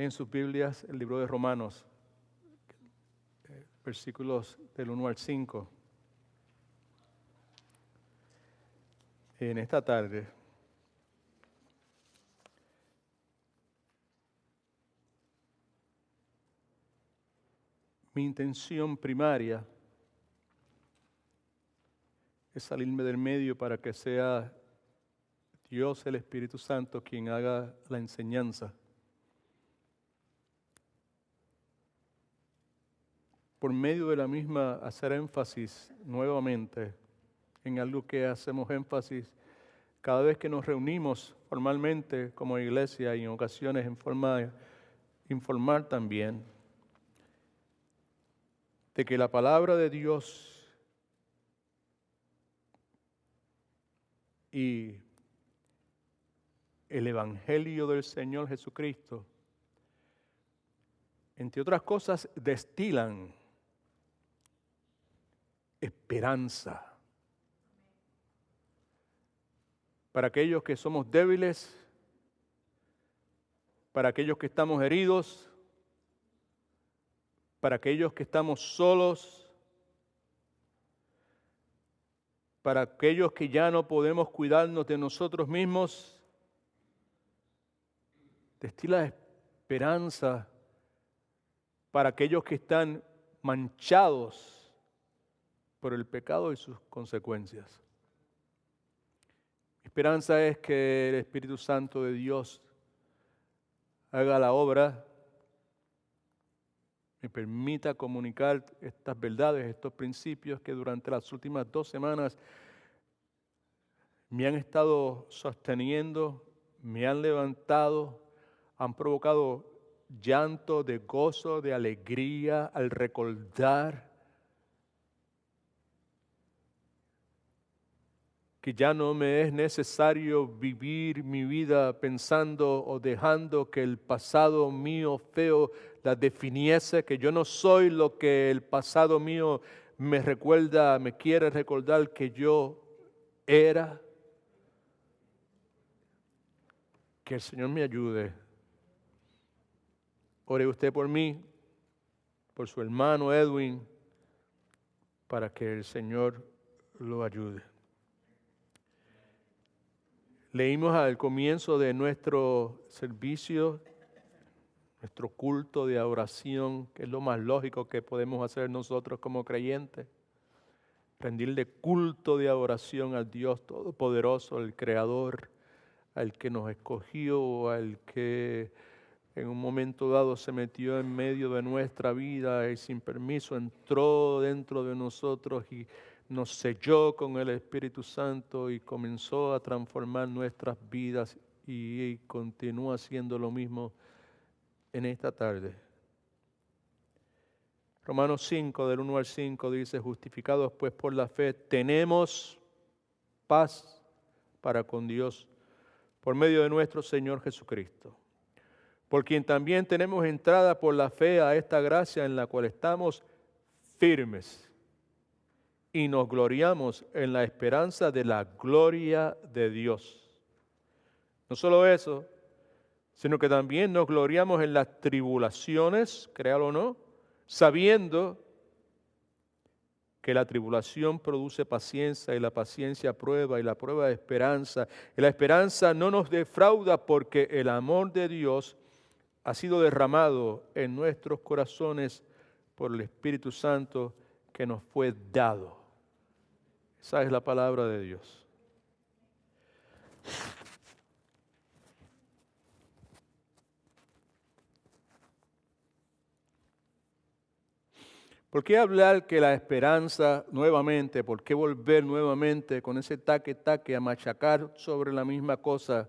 en sus Biblias el libro de Romanos, versículos del 1 al 5. En esta tarde mi intención primaria es salirme del medio para que sea Dios, el Espíritu Santo, quien haga la enseñanza. Por medio de la misma, hacer énfasis nuevamente en algo que hacemos énfasis cada vez que nos reunimos formalmente como iglesia y en ocasiones en forma informal también, de que la palabra de Dios y el Evangelio del Señor Jesucristo, entre otras cosas, destilan esperanza para aquellos que somos débiles, para aquellos que estamos heridos, para aquellos que estamos solos, para aquellos que ya no podemos cuidarnos de nosotros mismos. Destila esperanza para aquellos que están manchados por el pecado y sus consecuencias. Mi esperanza es que el Espíritu Santo de Dios haga la obra, me permita comunicar estas verdades, estos principios que durante las últimas 2 semanas me han estado sosteniendo, me han levantado, han provocado llanto de gozo, de alegría al recordar que ya no me es necesario vivir mi vida pensando o dejando que el pasado mío feo la definiese, que yo no soy lo que el pasado mío me recuerda, me quiere recordar que yo era. Que el Señor me ayude. Ore usted por mí, por su hermano Edwin, para que el Señor lo ayude. Leímos al comienzo de nuestro servicio, nuestro culto de oración, que es lo más lógico que podemos hacer nosotros como creyentes. Rendirle culto de oración al Dios Todopoderoso, al Creador, al que nos escogió, al que en un momento dado se metió en medio de nuestra vida y sin permiso entró dentro de nosotros y nos selló con el Espíritu Santo y comenzó a transformar nuestras vidas y continúa haciendo lo mismo en esta tarde. Romanos 5, del 1 al 5 dice: justificados pues por la fe, tenemos paz para con Dios por medio de nuestro Señor Jesucristo, por quien también tenemos entrada por la fe a esta gracia en la cual estamos firmes y nos gloriamos en la esperanza de la gloria de Dios. No solo eso, sino que también nos gloriamos en las tribulaciones, créalo o no, sabiendo que la tribulación produce paciencia y la paciencia prueba y la prueba de esperanza. Y la esperanza no nos defrauda porque el amor de Dios ha sido derramado en nuestros corazones por el Espíritu Santo que nos fue dado. Esa es la palabra de Dios. ¿Por qué hablar que la esperanza nuevamente? ¿Por qué volver nuevamente con ese taque a machacar sobre la misma cosa?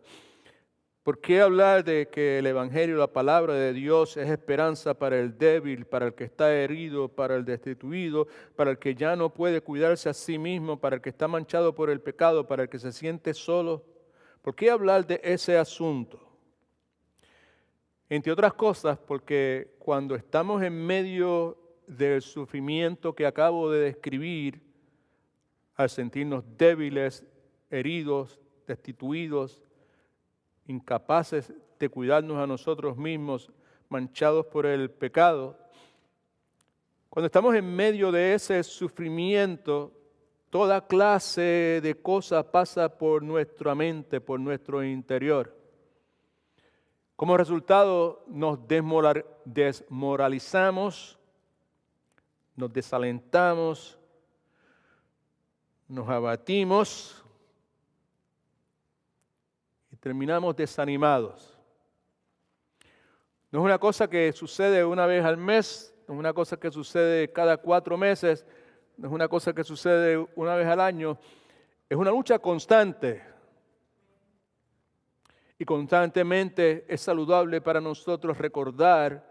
¿Por qué hablar de que el Evangelio, la palabra de Dios, es esperanza para el débil, para el que está herido, para el destituido, para el que ya no puede cuidarse a sí mismo, para el que está manchado por el pecado, para el que se siente solo? ¿Por qué hablar de ese asunto? Entre otras cosas, porque cuando estamos en medio del sufrimiento que acabo de describir, al sentirnos débiles, heridos, destituidos, incapaces de cuidarnos a nosotros mismos, manchados por el pecado. Cuando estamos en medio de ese sufrimiento, toda clase de cosas pasa por nuestra mente, por nuestro interior. Como resultado, nos desmoralizamos, nos desalentamos, nos abatimos y terminamos desanimados. No es una cosa que sucede una vez al mes, no es una cosa que sucede cada 4 meses, no es una cosa que sucede una vez al año, es una lucha constante. Y constantemente es saludable para nosotros recordar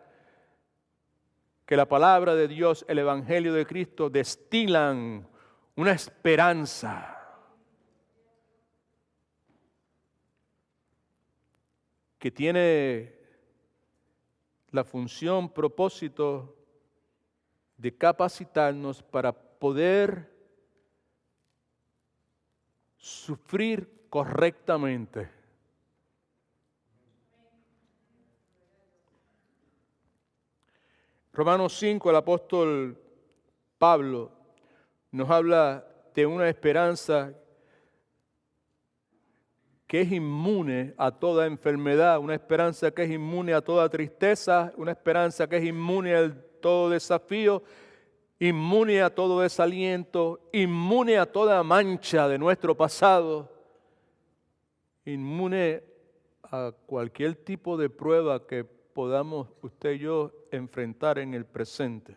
que la palabra de Dios, el Evangelio de Cristo, destilan una esperanza. Que tiene la función, propósito de capacitarnos para poder sufrir correctamente. Romanos 5, el apóstol Pablo nos habla de una esperanza que es inmune a toda enfermedad, una esperanza que es inmune a toda tristeza, una esperanza que es inmune a todo desafío, inmune a todo desaliento, inmune a toda mancha de nuestro pasado, inmune a cualquier tipo de prueba que podamos usted y yo enfrentar en el presente.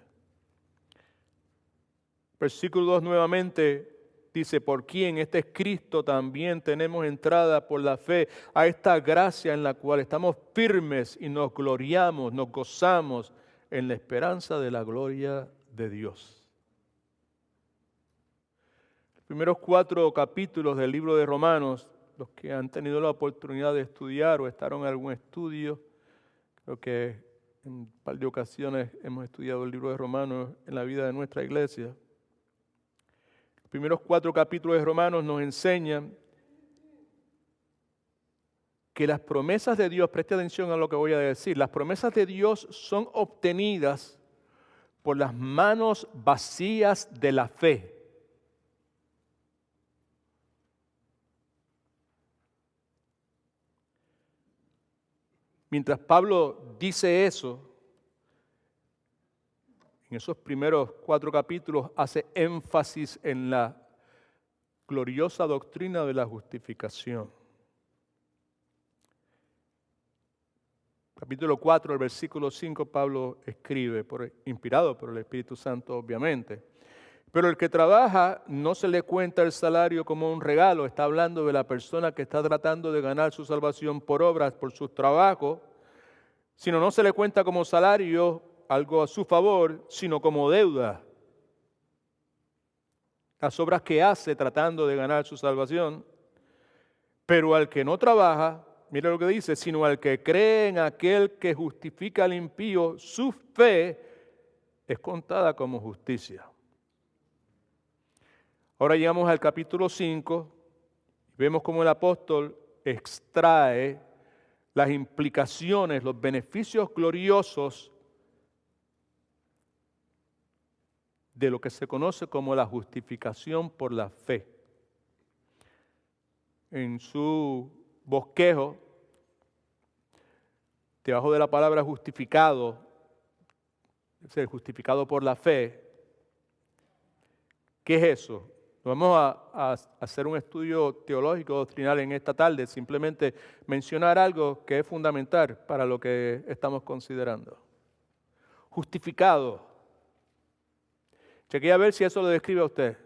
Versículo 2 nuevamente dice, por quien este es Cristo también tenemos entrada por la fe a esta gracia en la cual estamos firmes y nos gloriamos, nos gozamos en la esperanza de la gloria de Dios. Los primeros 4 capítulos del libro de Romanos, los que han tenido la oportunidad de estudiar o estar en algún estudio, creo que en un par de ocasiones hemos estudiado el libro de Romanos en la vida de nuestra iglesia. Los primeros 4 capítulos de Romanos nos enseñan que las promesas de Dios, preste atención a lo que voy a decir, las promesas de Dios son obtenidas por las manos vacías de la fe. Mientras Pablo dice eso, en esos primeros 4 capítulos hace énfasis en la gloriosa doctrina de la justificación. Capítulo 4, el versículo 5, Pablo escribe, inspirado por el Espíritu Santo, obviamente. Pero el que trabaja no se le cuenta el salario como un regalo. Está hablando de la persona que está tratando de ganar su salvación por obras, por sus trabajos, sino no se le cuenta como salario, algo a su favor, sino como deuda. Las obras que hace tratando de ganar su salvación. Pero al que no trabaja, mira lo que dice, sino al que cree en aquel que justifica al impío, su fe es contada como justicia. Ahora llegamos al capítulo 5 y vemos cómo el apóstol extrae las implicaciones, los beneficios gloriosos de lo que se conoce como la justificación por la fe. En su bosquejo, debajo de la palabra justificado, es decir, justificado por la fe, ¿qué es eso? Vamos a hacer un estudio teológico, doctrinal en esta tarde, simplemente mencionar algo que es fundamental para lo que estamos considerando. Justificado. Chequea a ver si eso lo describe a usted.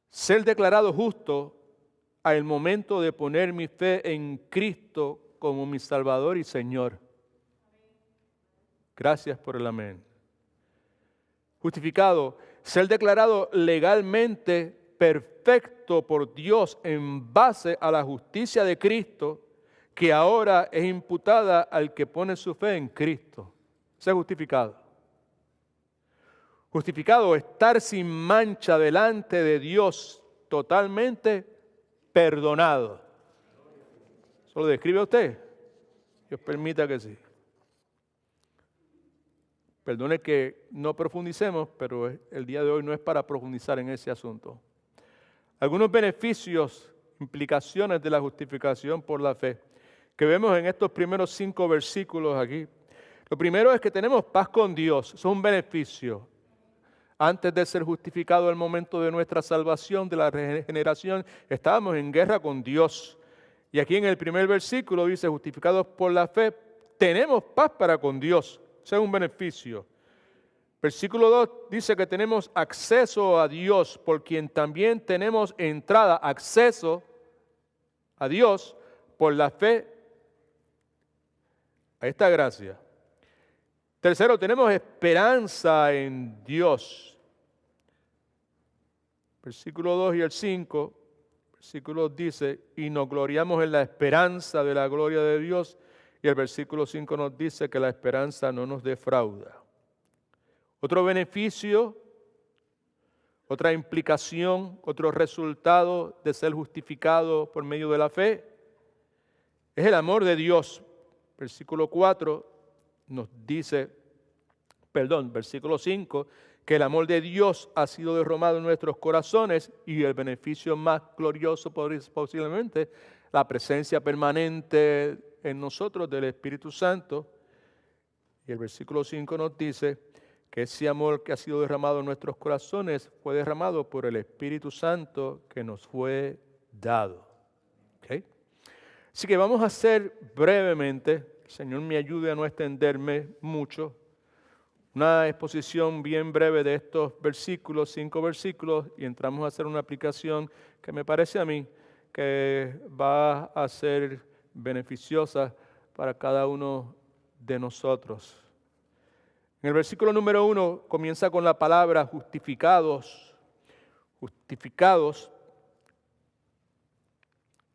Ser declarado justo al momento de poner mi fe en Cristo como mi Salvador y Señor. Gracias por el amén. Justificado, ser declarado legalmente perfecto por Dios en base a la justicia de Cristo, que ahora es imputada al que pone su fe en Cristo. Ser justificado. Justificado, estar sin mancha delante de Dios, totalmente perdonado. ¿Eso lo describe a usted? Dios permita que sí. Perdone que no profundicemos, pero el día de hoy no es para profundizar en ese asunto. Algunos beneficios, implicaciones de la justificación por la fe, que vemos en estos primeros 5 versículos aquí. Lo primero es que tenemos paz con Dios, eso es un beneficio. Antes de ser justificado el momento de nuestra salvación, de la regeneración, estábamos en guerra con Dios. Y aquí en el primer versículo dice, justificados por la fe, tenemos paz para con Dios. Eso es un beneficio. Versículo 2 dice que tenemos acceso a Dios, por quien también tenemos entrada, acceso a Dios por la fe a esta gracia. Tercero, tenemos esperanza en Dios. Versículo 2 y el 5, versículo dice, y nos gloriamos en la esperanza de la gloria de Dios. Y el versículo 5 nos dice que la esperanza no nos defrauda. Otro beneficio, otra implicación, otro resultado de ser justificado por medio de la fe es el amor de Dios. Versículo 4 nos dice, versículo 5, que el amor de Dios ha sido derramado en nuestros corazones y el beneficio más glorioso posiblemente, la presencia permanente en nosotros del Espíritu Santo. Y el versículo 5 nos dice que ese amor que ha sido derramado en nuestros corazones fue derramado por el Espíritu Santo que nos fue dado. ¿Okay? Así que vamos a hacer brevemente, el Señor me ayude a no extenderme mucho, una exposición bien breve de estos versículos, 5 versículos, y entramos a hacer una aplicación que me parece a mí que va a ser beneficiosa para cada uno de nosotros. En el versículo número 1 comienza con la palabra justificados. Justificados.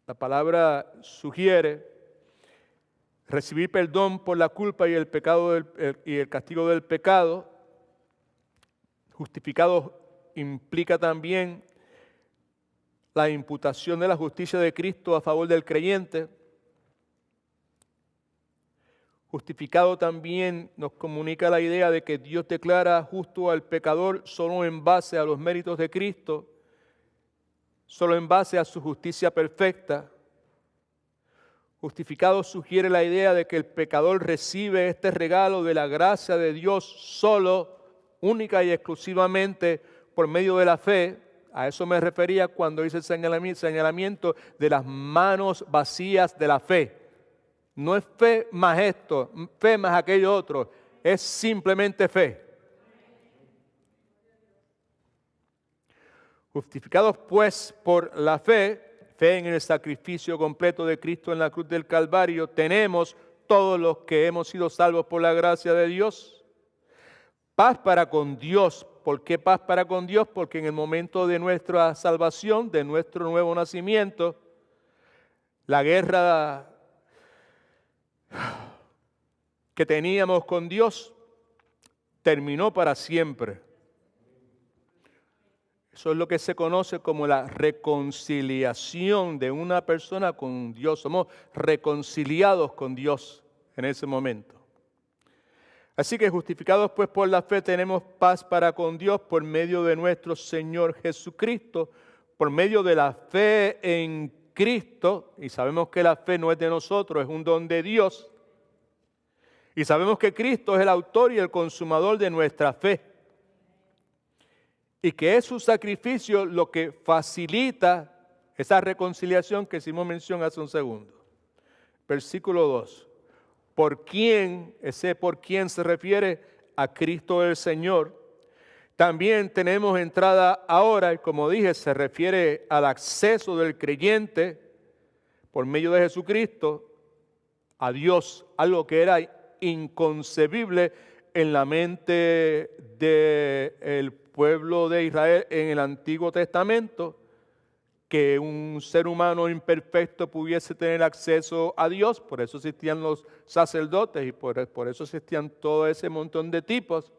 La palabra sugiere recibir perdón por la culpa y el pecado y el castigo del pecado. Justificados implica también la imputación de la justicia de Cristo a favor del creyente. Justificado también nos comunica la idea de que Dios declara justo al pecador solo en base a los méritos de Cristo, solo en base a su justicia perfecta. Justificado sugiere la idea de que el pecador recibe este regalo de la gracia de Dios solo, única y exclusivamente por medio de la fe. A eso me refería cuando hice el señalamiento de las manos vacías de la fe. No es fe más esto, fe más aquello otro, es simplemente fe. Justificados pues por la fe en el sacrificio completo de Cristo en la cruz del Calvario, tenemos todos los que hemos sido salvos por la gracia de Dios. Paz para con Dios. ¿Por qué paz para con Dios? Porque en el momento de nuestra salvación, de nuestro nuevo nacimiento, la guerra que teníamos con Dios terminó para siempre. Eso es lo que se conoce como la reconciliación de una persona con Dios. Somos reconciliados con Dios en ese momento. Así que justificados pues por la fe tenemos paz para con Dios por medio de nuestro Señor Jesucristo, por medio de la fe en Cristo, y sabemos que la fe no es de nosotros, es un don de Dios. Y sabemos que Cristo es el autor y el consumador de nuestra fe. Y que es su sacrificio lo que facilita esa reconciliación que hicimos mención hace un segundo. Versículo 2. ¿Por quién? Ese por quién se refiere a Cristo el Señor. También tenemos entrada ahora, y como dije, se refiere al acceso del creyente por medio de Jesucristo a Dios, algo que era inconcebible en la mente del pueblo de Israel en el Antiguo Testamento, que un ser humano imperfecto pudiese tener acceso a Dios. Por eso existían los sacerdotes y por eso existían todo ese montón de tipos.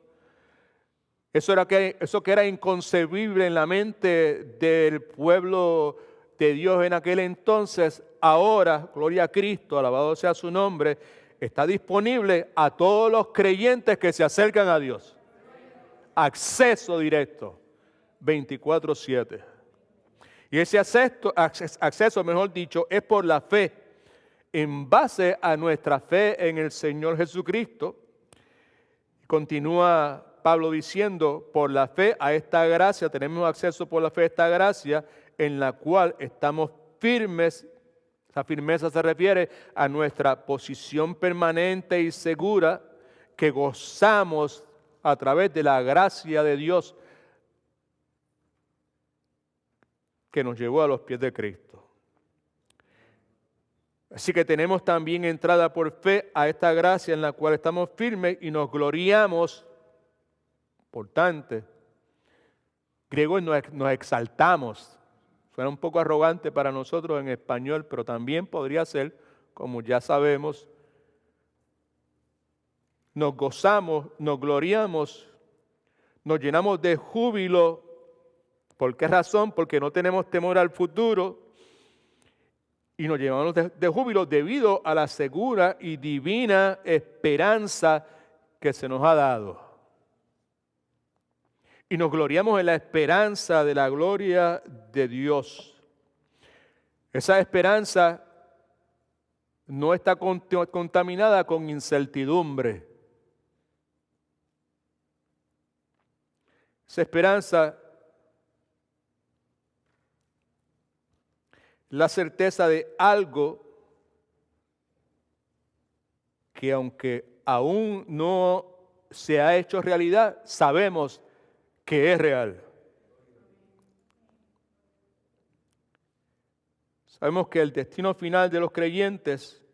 Eso que era inconcebible en la mente del pueblo de Dios en aquel entonces, ahora, gloria a Cristo, alabado sea su nombre, está disponible a todos los creyentes que se acercan a Dios. Acceso directo, 24/7. Y ese acceso, mejor dicho, es por la fe. En base a nuestra fe en el Señor Jesucristo, continúa Pablo diciendo, por la fe a esta gracia, tenemos acceso por la fe a esta gracia en la cual estamos firmes. Esa firmeza se refiere a nuestra posición permanente y segura que gozamos a través de la gracia de Dios que nos llevó a los pies de Cristo. Así que tenemos también entrada por fe a esta gracia en la cual estamos firmes y nos gloriamos. Importante. Griego nos exaltamos. Suena un poco arrogante para nosotros en español, pero también podría ser, como ya sabemos, nos gozamos, nos gloriamos, nos llenamos de júbilo. ¿Por qué razón? Porque no tenemos temor al futuro y nos llenamos de júbilo debido a la segura y divina esperanza que se nos ha dado. Y nos gloriamos en la esperanza de la gloria de Dios. Esa esperanza no está contaminada con incertidumbre. Esa esperanza, la certeza de algo que aunque aún no se ha hecho realidad, sabemos que es real. Sabemos que el destino final de los creyentes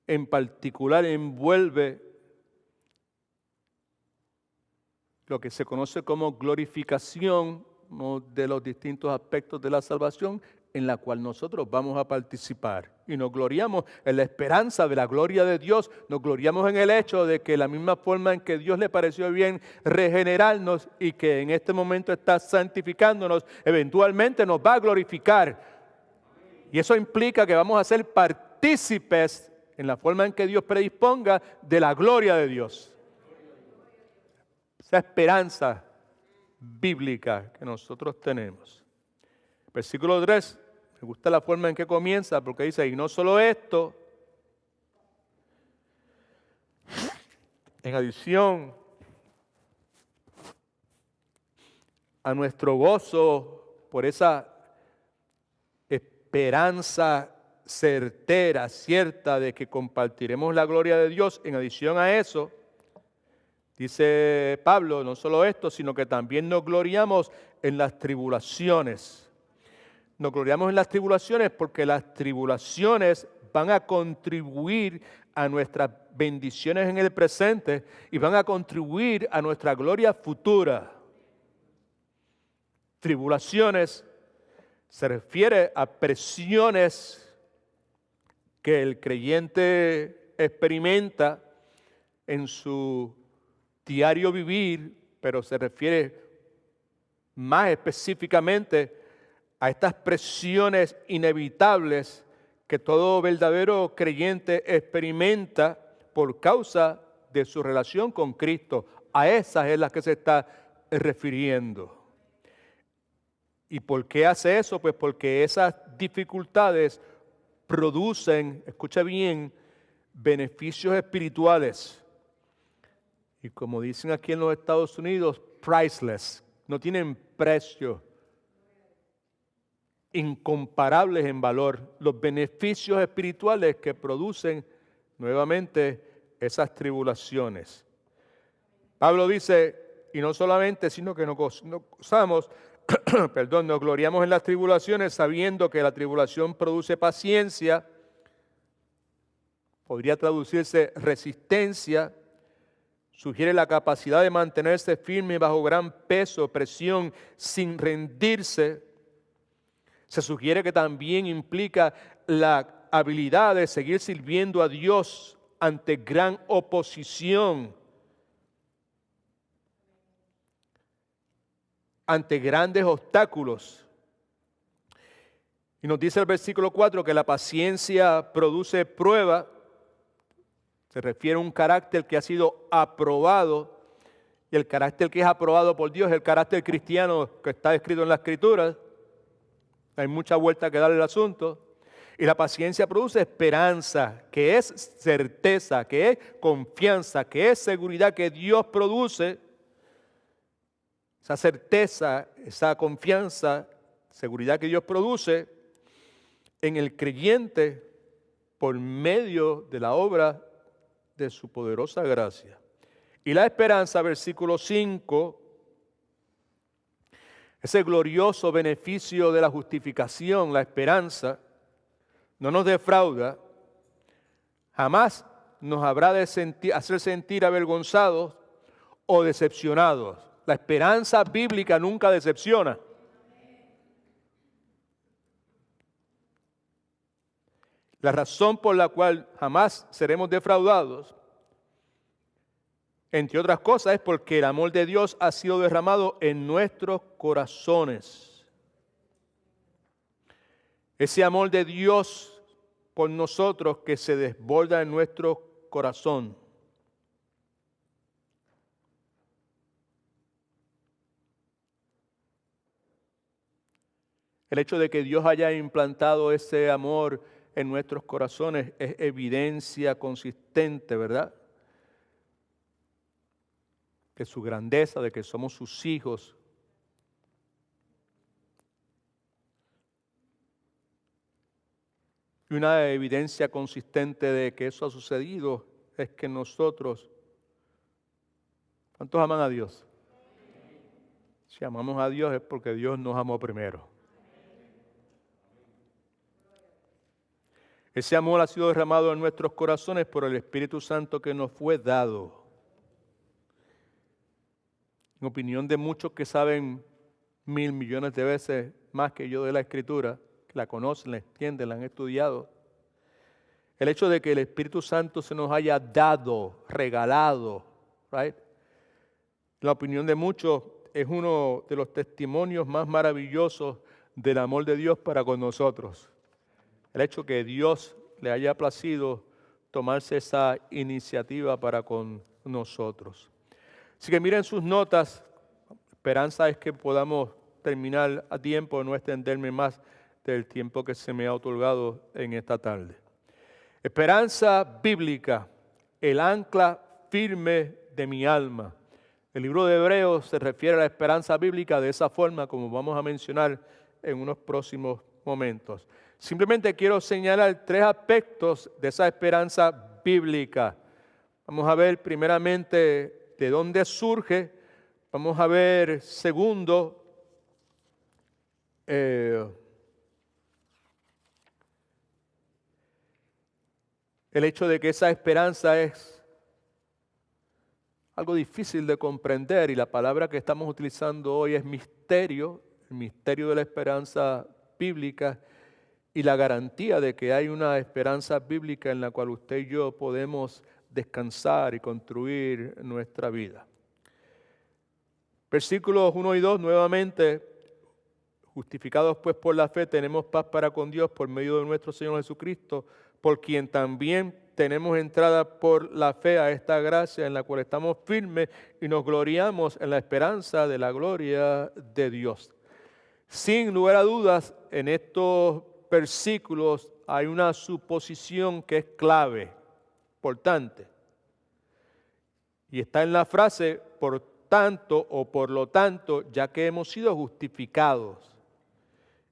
en particular envuelve lo que se conoce como glorificación, uno de los distintos aspectos de la salvación en la cual nosotros vamos a participar. Y nos gloriamos en la esperanza de la gloria de Dios, nos gloriamos en el hecho de que la misma forma en que Dios le pareció bien regenerarnos y que en este momento está santificándonos, eventualmente nos va a glorificar. Y eso implica que vamos a ser partícipes en la forma en que Dios predisponga de la gloria de Dios. Esa esperanza bíblica que nosotros tenemos. Versículo 3, me gusta la forma en que comienza porque dice, y no solo esto, en adición a nuestro gozo por esa esperanza certera, cierta de que compartiremos la gloria de Dios, en adición a eso, dice Pablo, no solo esto, sino que también nos gloriamos en las tribulaciones. Nos gloriamos en las tribulaciones porque las tribulaciones van a contribuir a nuestras bendiciones en el presente y van a contribuir a nuestra gloria futura. Tribulaciones se refiere a presiones que el creyente experimenta en su diario vivir, pero se refiere más específicamente a estas presiones inevitables que todo verdadero creyente experimenta por causa de su relación con Cristo. A esas es las que se está refiriendo. ¿Y por qué hace eso? Pues porque esas dificultades producen, escucha bien, beneficios espirituales. Y como dicen aquí en los Estados Unidos, priceless, no tienen precio, incomparables en valor, los beneficios espirituales que producen nuevamente esas tribulaciones. Pablo dice, y no solamente, sino que nos gozamos, nos gloriamos en las tribulaciones sabiendo que la tribulación produce paciencia, podría traducirse resistencia, sugiere la capacidad de mantenerse firme bajo gran peso, presión, sin rendirse. Se sugiere que también implica la habilidad de seguir sirviendo a Dios ante gran oposición. ante grandes obstáculos. Y nos dice el versículo 4 que la paciencia produce prueba. Se refiere a un carácter que ha sido aprobado. Y el carácter que es aprobado por Dios es el carácter cristiano que está escrito en las Escrituras. Hay mucha vuelta que darle al asunto. Y la paciencia produce esperanza, que es certeza, que es confianza, que es seguridad que Dios produce. Esa certeza, esa confianza, seguridad que Dios produce en el creyente por medio de la obra de su poderosa gracia. Y la esperanza, versículo 5, ese glorioso beneficio de la justificación, la esperanza, no nos defrauda, jamás nos habrá de hacer sentir avergonzados o decepcionados. La esperanza bíblica nunca decepciona. La razón por la cual jamás seremos defraudados, entre otras cosas, es porque el amor de Dios ha sido derramado en nuestros corazones. Ese amor de Dios por nosotros que se desborda en nuestro corazón. El hecho de que Dios haya implantado ese amor en nuestros corazones es evidencia consistente, ¿verdad? De su grandeza, de que somos sus hijos. Y una evidencia consistente de que eso ha sucedido es que nosotros, ¿cuántos aman a Dios? Si amamos a Dios es porque Dios nos amó primero. Ese amor ha sido derramado en nuestros corazones por el Espíritu Santo que nos fue dado. En opinión de muchos que saben 1,000 millones de veces más que yo de la Escritura, que la conocen, la entienden, la han estudiado, el hecho de que el Espíritu Santo se nos haya dado, regalado, right? En la opinión de muchos es uno de los testimonios más maravillosos del amor de Dios para con nosotros. El hecho que Dios le haya placido tomarse esa iniciativa para con nosotros. Así que miren sus notas. Esperanza es que podamos terminar a tiempo, no extenderme más del tiempo que se me ha otorgado en esta tarde. Esperanza bíblica, el ancla firme de mi alma. El libro de Hebreos se refiere a la esperanza bíblica de esa forma, como vamos a mencionar en unos próximos momentos. Simplemente quiero señalar 3 aspectos de esa esperanza bíblica. Vamos a ver primeramente de dónde surge. Vamos a ver segundo, el hecho de que esa esperanza es algo difícil de comprender y la palabra que estamos utilizando hoy es misterio, el misterio de la esperanza bíblica y la garantía de que hay una esperanza bíblica en la cual usted y yo podemos descansar y construir nuestra vida. Versículos 1 y 2, nuevamente, justificados pues por la fe, tenemos paz para con Dios por medio de nuestro Señor Jesucristo, por quien también tenemos entrada por la fe a esta gracia en la cual estamos firmes y nos gloriamos en la esperanza de la gloria de Dios. Sin lugar a dudas, en estos versículos hay una suposición que es clave, importante. Y está en la frase, por tanto o por lo tanto, ya que hemos sido justificados.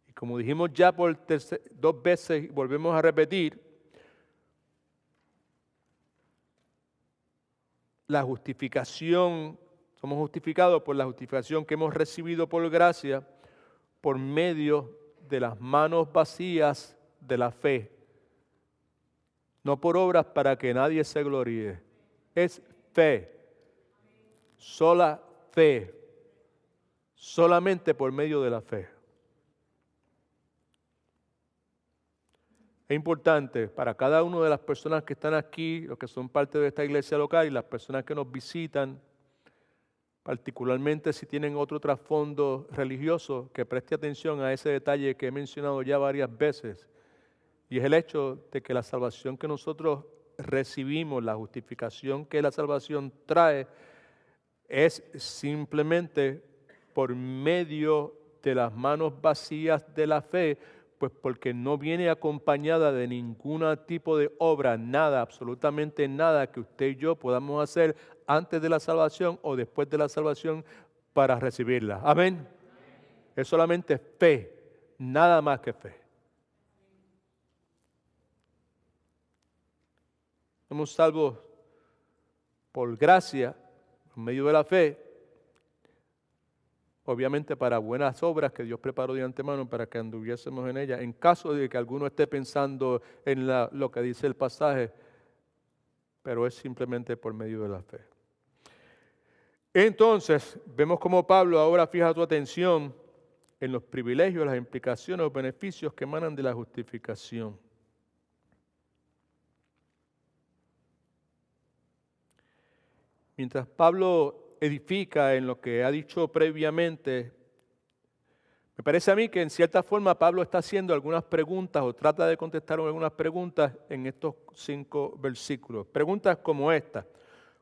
Y como dijimos ya por 2 veces, volvemos a repetir, la justificación, somos justificados por la justificación que hemos recibido por gracia, por medio de las manos vacías de la fe. No por obras para que nadie se gloríe. Es fe. Sola fe. Solamente por medio de la fe. Es importante para cada una de las personas que están aquí, los que son parte de esta iglesia local y las personas que nos visitan, particularmente si tienen otro trasfondo religioso, que preste atención a ese detalle que he mencionado ya varias veces, y es el hecho de que la salvación que nosotros recibimos, la justificación que la salvación trae, es simplemente por medio de las manos vacías de la fe, pues porque no viene acompañada de ningún tipo de obra, nada, absolutamente nada que usted y yo podamos hacer antes de la salvación o después de la salvación para recibirla. Amén. Es solamente fe, nada más que fe. Somos salvos por gracia, en medio de la fe, obviamente para buenas obras que Dios preparó de antemano para que anduviésemos en ellas. En caso de que alguno esté pensando en lo que dice el pasaje, pero es simplemente por medio de la fe. Entonces, vemos cómo Pablo ahora fija su atención en los privilegios, las implicaciones, los beneficios que emanan de la justificación. Mientras Pablo edifica en lo que ha dicho previamente, me parece a mí que en cierta forma Pablo está haciendo algunas preguntas o trata de contestar algunas preguntas en estos 5 versículos. Preguntas como esta.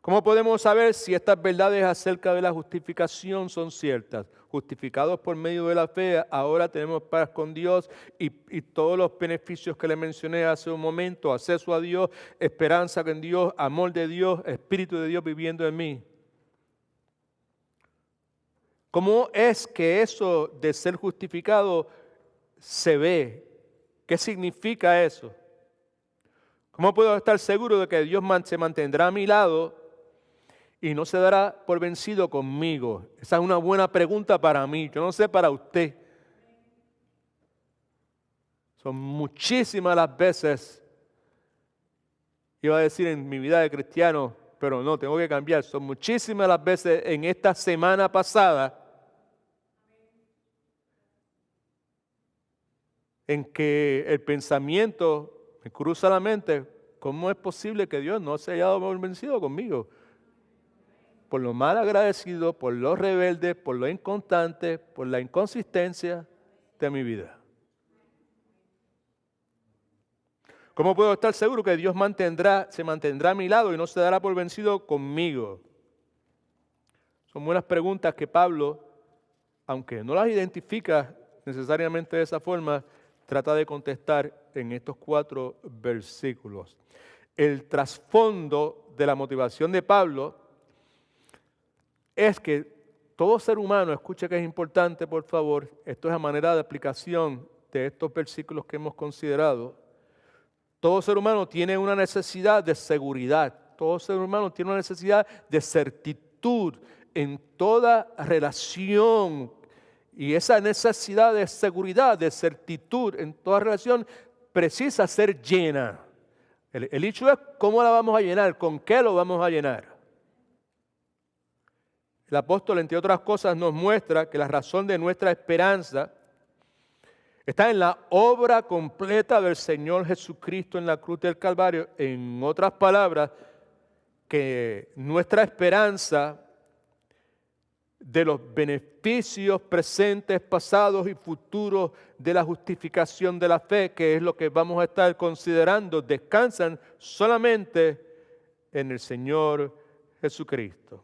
¿Cómo podemos saber si estas verdades acerca de la justificación son ciertas? Justificados por medio de la fe, ahora tenemos paz con Dios y todos los beneficios que le mencioné hace un momento, acceso a Dios, esperanza en Dios, amor de Dios, Espíritu de Dios viviendo en mí. ¿Cómo es que eso de ser justificado se ve? ¿Qué significa eso? ¿Cómo puedo estar seguro de que Dios se mantendrá a mi lado y no se dará por vencido conmigo? Esa es una buena pregunta para mí, yo no sé para usted. Son muchísimas las veces, iba a decir en mi vida de cristiano, pero no, tengo que cambiar. Son muchísimas las veces en esta semana pasada en que el pensamiento me cruza la mente, ¿cómo es posible que Dios no se haya dado vencido conmigo? Por lo mal agradecido, por lo rebelde, por lo inconstante, por la inconsistencia de mi vida. ¿Cómo puedo estar seguro que Dios se mantendrá a mi lado y no se dará por vencido conmigo? Son buenas preguntas que Pablo, aunque no las identifica necesariamente de esa forma, trata de contestar en estos 4 versículos. El trasfondo de la motivación de Pablo es que todo ser humano, escuche que es importante por favor, esto es a manera de aplicación de estos versículos que hemos considerado, todo ser humano tiene una necesidad de seguridad, todo ser humano tiene una necesidad de certitud en toda relación. Y esa necesidad de seguridad, de certitud en toda relación precisa ser llena. El hecho es cómo la vamos a llenar, con qué lo vamos a llenar. El apóstol, entre otras cosas, nos muestra que la razón de nuestra esperanza está en la obra completa del Señor Jesucristo en la cruz del Calvario. En otras palabras, que nuestra esperanza de los beneficios presentes, pasados y futuros de la justificación de la fe, que es lo que vamos a estar considerando, descansan solamente en el Señor Jesucristo.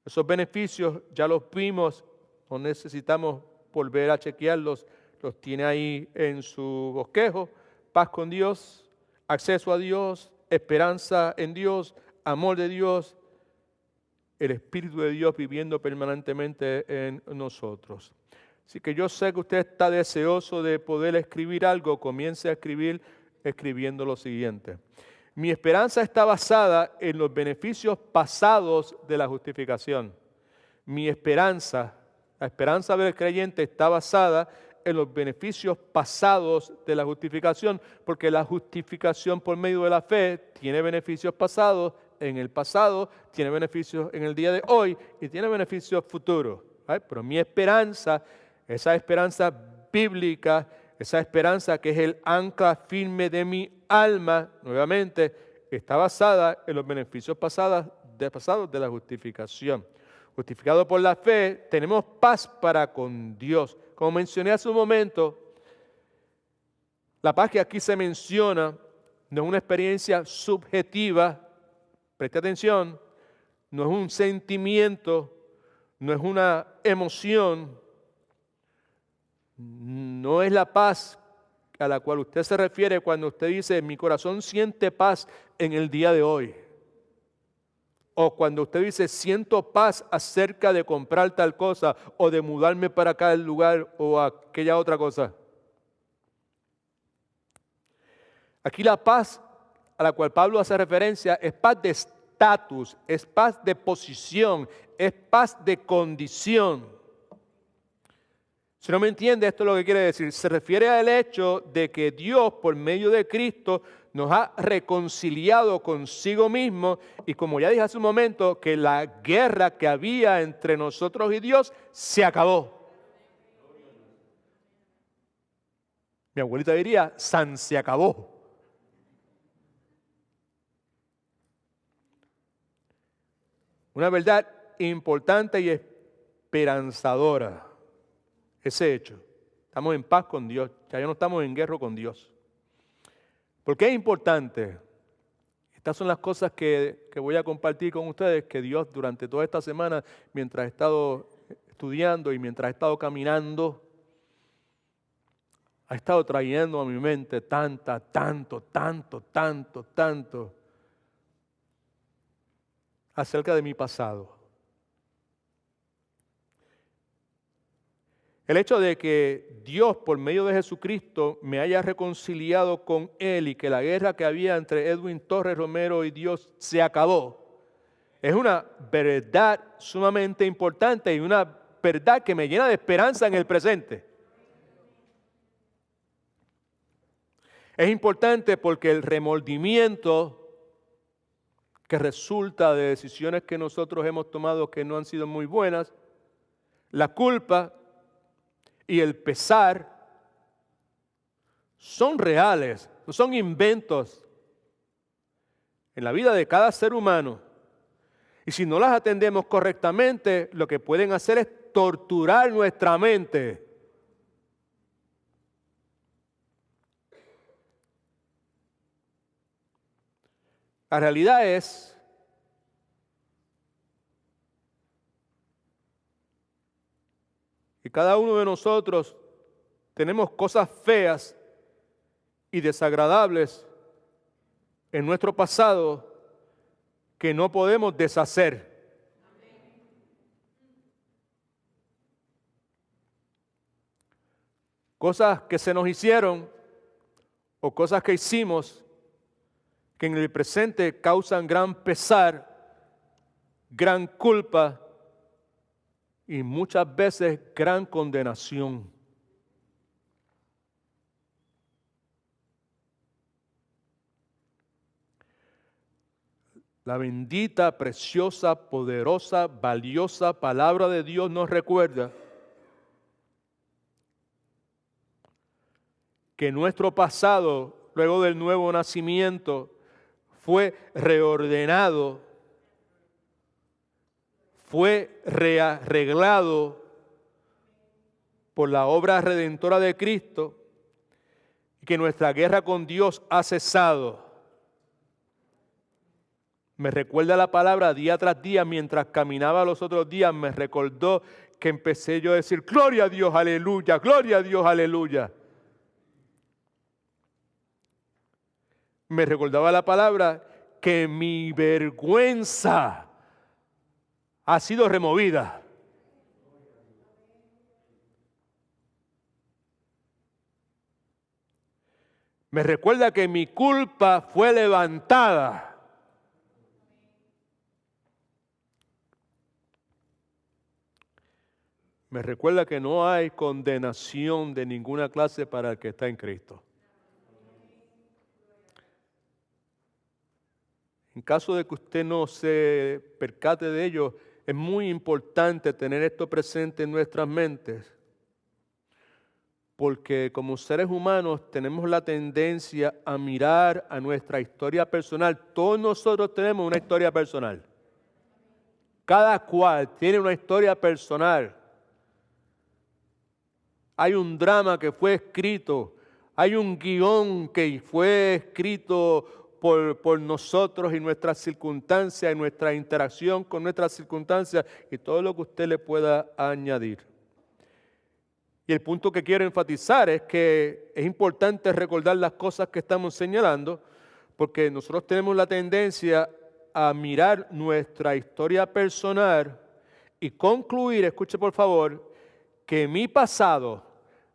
Esos beneficios ya los vimos, no necesitamos volver a chequearlos, los tiene ahí en su bosquejo: paz con Dios, acceso a Dios, esperanza en Dios, amor de Dios, el Espíritu de Dios viviendo permanentemente en nosotros. Así que yo sé que usted está deseoso de poder escribir algo, comience a escribir escribiendo lo siguiente: mi esperanza está basada en los beneficios pasados de la justificación. Mi esperanza, la esperanza del creyente está basada en los beneficios pasados de la justificación, porque la justificación por medio de la fe tiene beneficios pasados en el pasado, tiene beneficios en el día de hoy y tiene beneficios futuros. ¿Right? Pero mi esperanza, esa esperanza bíblica, esa esperanza que es el ancla firme de mi alma, nuevamente, está basada en los beneficios pasados de la justificación. Justificados por la fe, tenemos paz para con Dios. Como mencioné hace un momento, la paz que aquí se menciona no es una experiencia subjetiva, preste atención, no es un sentimiento, no es una emoción, no es la paz a la cual usted se refiere cuando usted dice, mi corazón siente paz en el día de hoy. O cuando usted dice, siento paz acerca de comprar tal cosa o de mudarme para acá el lugar o aquella otra cosa. Aquí la paz a la cual Pablo hace referencia es paz de estatus, es paz de posición, es paz de condición. Si no me entiende, esto es lo que quiere decir. Se refiere al hecho de que Dios, por medio de Cristo, nos ha reconciliado consigo mismo y, como ya dije hace un momento, que la guerra que había entre nosotros y Dios se acabó. Mi abuelita diría, san se acabó. Una verdad importante y esperanzadora. Ese hecho. Estamos en paz con Dios. Ya no estamos en guerra con Dios. ¿Por qué es importante? Estas son las cosas que voy a compartir con ustedes, que Dios durante toda esta semana, mientras he estado estudiando y mientras he estado caminando, ha estado trayendo a mi mente tanto acerca de mi pasado. El hecho de que Dios, por medio de Jesucristo, me haya reconciliado con Él y que la guerra que había entre Edwin Torres Romero y Dios se acabó, es una verdad sumamente importante y una verdad que me llena de esperanza en el presente. Es importante porque el remordimiento que resulta de decisiones que nosotros hemos tomado que no han sido muy buenas, la culpa y el pesar son reales, no son inventos en la vida de cada ser humano. Y si no las atendemos correctamente, lo que pueden hacer es torturar nuestra mente. La realidad es que cada uno de nosotros tenemos cosas feas y desagradables en nuestro pasado que no podemos deshacer. Cosas que se nos hicieron o cosas que hicimos que en el presente causan gran pesar, gran culpa y muchas veces gran condenación. La bendita, preciosa, poderosa, valiosa palabra de Dios nos recuerda que nuestro pasado, luego del nuevo nacimiento, fue reordenado, fue rearreglado por la obra redentora de Cristo y que nuestra guerra con Dios ha cesado. Me recuerda la palabra día tras día, mientras caminaba los otros días, me recordó que empecé yo a decir, gloria a Dios, aleluya, gloria a Dios, aleluya. Me recordaba la palabra que mi vergüenza ha sido removida. Me recuerda que mi culpa fue levantada. Me recuerda que no hay condenación de ninguna clase para el que está en Cristo. En caso de que usted no se percate de ello, es muy importante tener esto presente en nuestras mentes, porque como seres humanos tenemos la tendencia a mirar a nuestra historia personal. Todos nosotros tenemos una historia personal. Cada cual tiene una historia personal. Hay un drama que fue escrito, hay un guión que fue escrito por nosotros y nuestras circunstancias, y nuestra interacción con nuestras circunstancias y todo lo que usted le pueda añadir. Y el punto que quiero enfatizar es que es importante recordar las cosas que estamos señalando, porque nosotros tenemos la tendencia a mirar nuestra historia personal y concluir, escuche por favor, que mi pasado,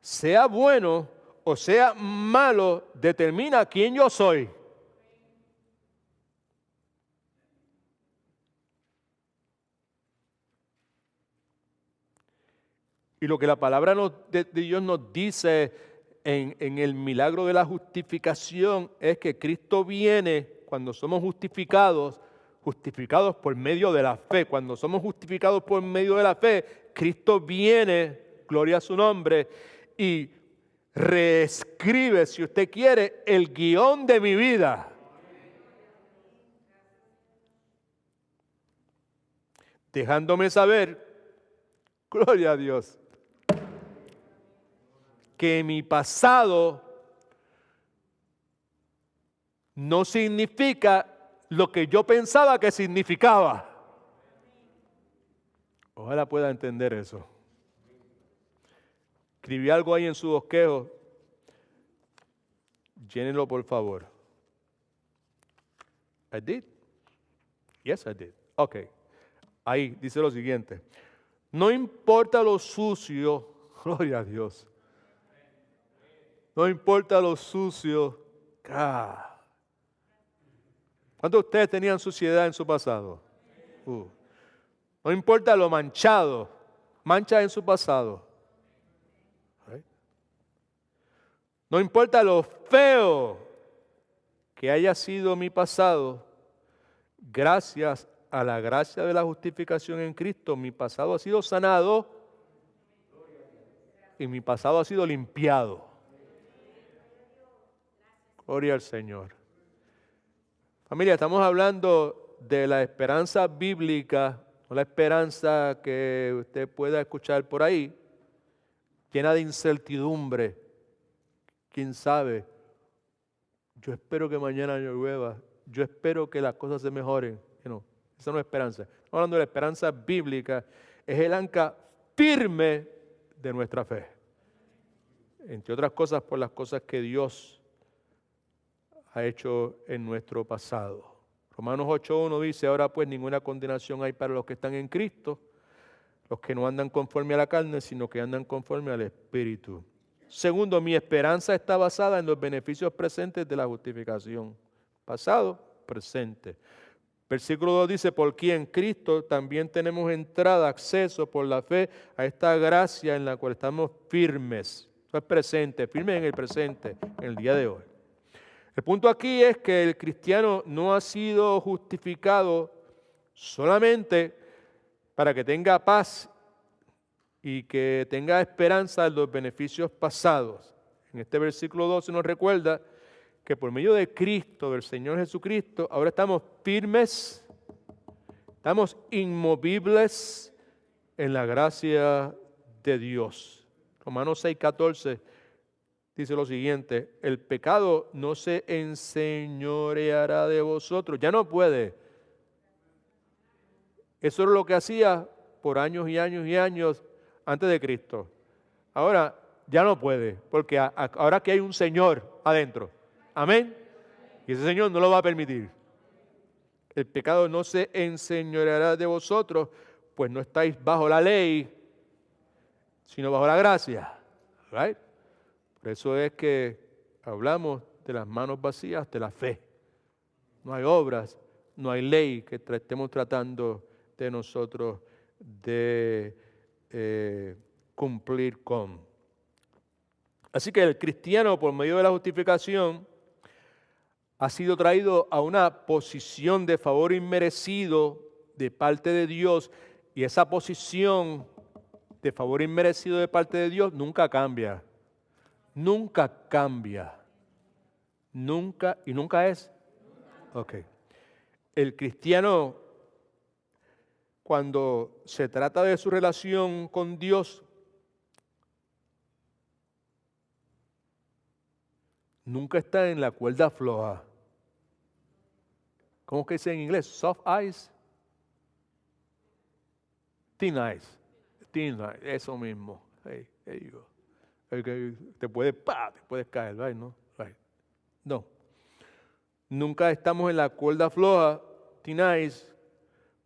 sea bueno o sea malo, determina quién yo soy. Y lo que la palabra de Dios nos dice en el milagro de la justificación es que Cristo viene cuando somos justificados por medio de la fe. Cuando somos justificados por medio de la fe, Cristo viene, gloria a su nombre, y reescribe, si usted quiere, el guión de mi vida. Dejándome saber, gloria a Dios, que mi pasado no significa lo que yo pensaba que significaba. Ojalá pueda entender eso. Escribí algo ahí en su bosquejo. Llénenlo, por favor. I did? Yes, I did. Ok. Ahí dice lo siguiente. No importa lo sucio, gloria a Dios. No importa lo sucio. ¿Cuántos de ustedes tenían suciedad en su pasado? No importa lo manchado, mancha en su pasado. No importa lo feo que haya sido mi pasado, gracias a la gracia de la justificación en Cristo, mi pasado ha sido sanado y mi pasado ha sido limpiado. Gloria al Señor. Familia, estamos hablando de la esperanza bíblica, no la esperanza que usted pueda escuchar por ahí, llena de incertidumbre. ¿Quién sabe? Yo espero que mañana llueva. Yo espero que las cosas se mejoren. No, esa no es esperanza. Estamos hablando de la esperanza bíblica. Es el ancla firme de nuestra fe. Entre otras cosas, por las cosas que Dios ha hecho en nuestro pasado. Romanos 8:1 dice, ahora pues ninguna condenación hay para los que están en Cristo, los que no andan conforme a la carne, sino que andan conforme al Espíritu. Segundo, mi esperanza está basada en los beneficios presentes de la justificación. Pasado, presente. Versículo 2 dice, por quien en Cristo también tenemos entrada, acceso por la fe a esta gracia en la cual estamos firmes. Eso es presente, firmes en el presente, en el día de hoy. El punto aquí es que el cristiano no ha sido justificado solamente para que tenga paz y que tenga esperanza en los beneficios pasados. En este versículo 12 nos recuerda que por medio de Cristo, del Señor Jesucristo, ahora estamos firmes, estamos inmovibles en la gracia de Dios. Romanos 6:14 dice lo siguiente, el pecado no se enseñoreará de vosotros, ya no puede. Eso es lo que hacía por años y años y años antes de Cristo. Ahora ya no puede, porque ahora que hay un Señor adentro. Amén. Y ese Señor no lo va a permitir. El pecado no se enseñoreará de vosotros, pues no estáis bajo la ley, sino bajo la gracia. Right? Por eso es que hablamos de las manos vacías de la fe. No hay obras, no hay ley que estemos tratando de nosotros de cumplir con. Así que el cristiano, por medio de la justificación, ha sido traído a una posición de favor inmerecido de parte de Dios, y esa posición de favor inmerecido de parte de Dios nunca cambia. Nunca cambia. Nunca, y nunca es. Ok. El cristiano cuando se trata de su relación con Dios, nunca está en la cuerda floja. ¿Cómo que dice en inglés? Soft ice. Thin ice. Thin ice, eso mismo. Hey, there you go. Te puedes caer, right? ¿No? Right. No. Nunca estamos en la cuerda floja, thin ice,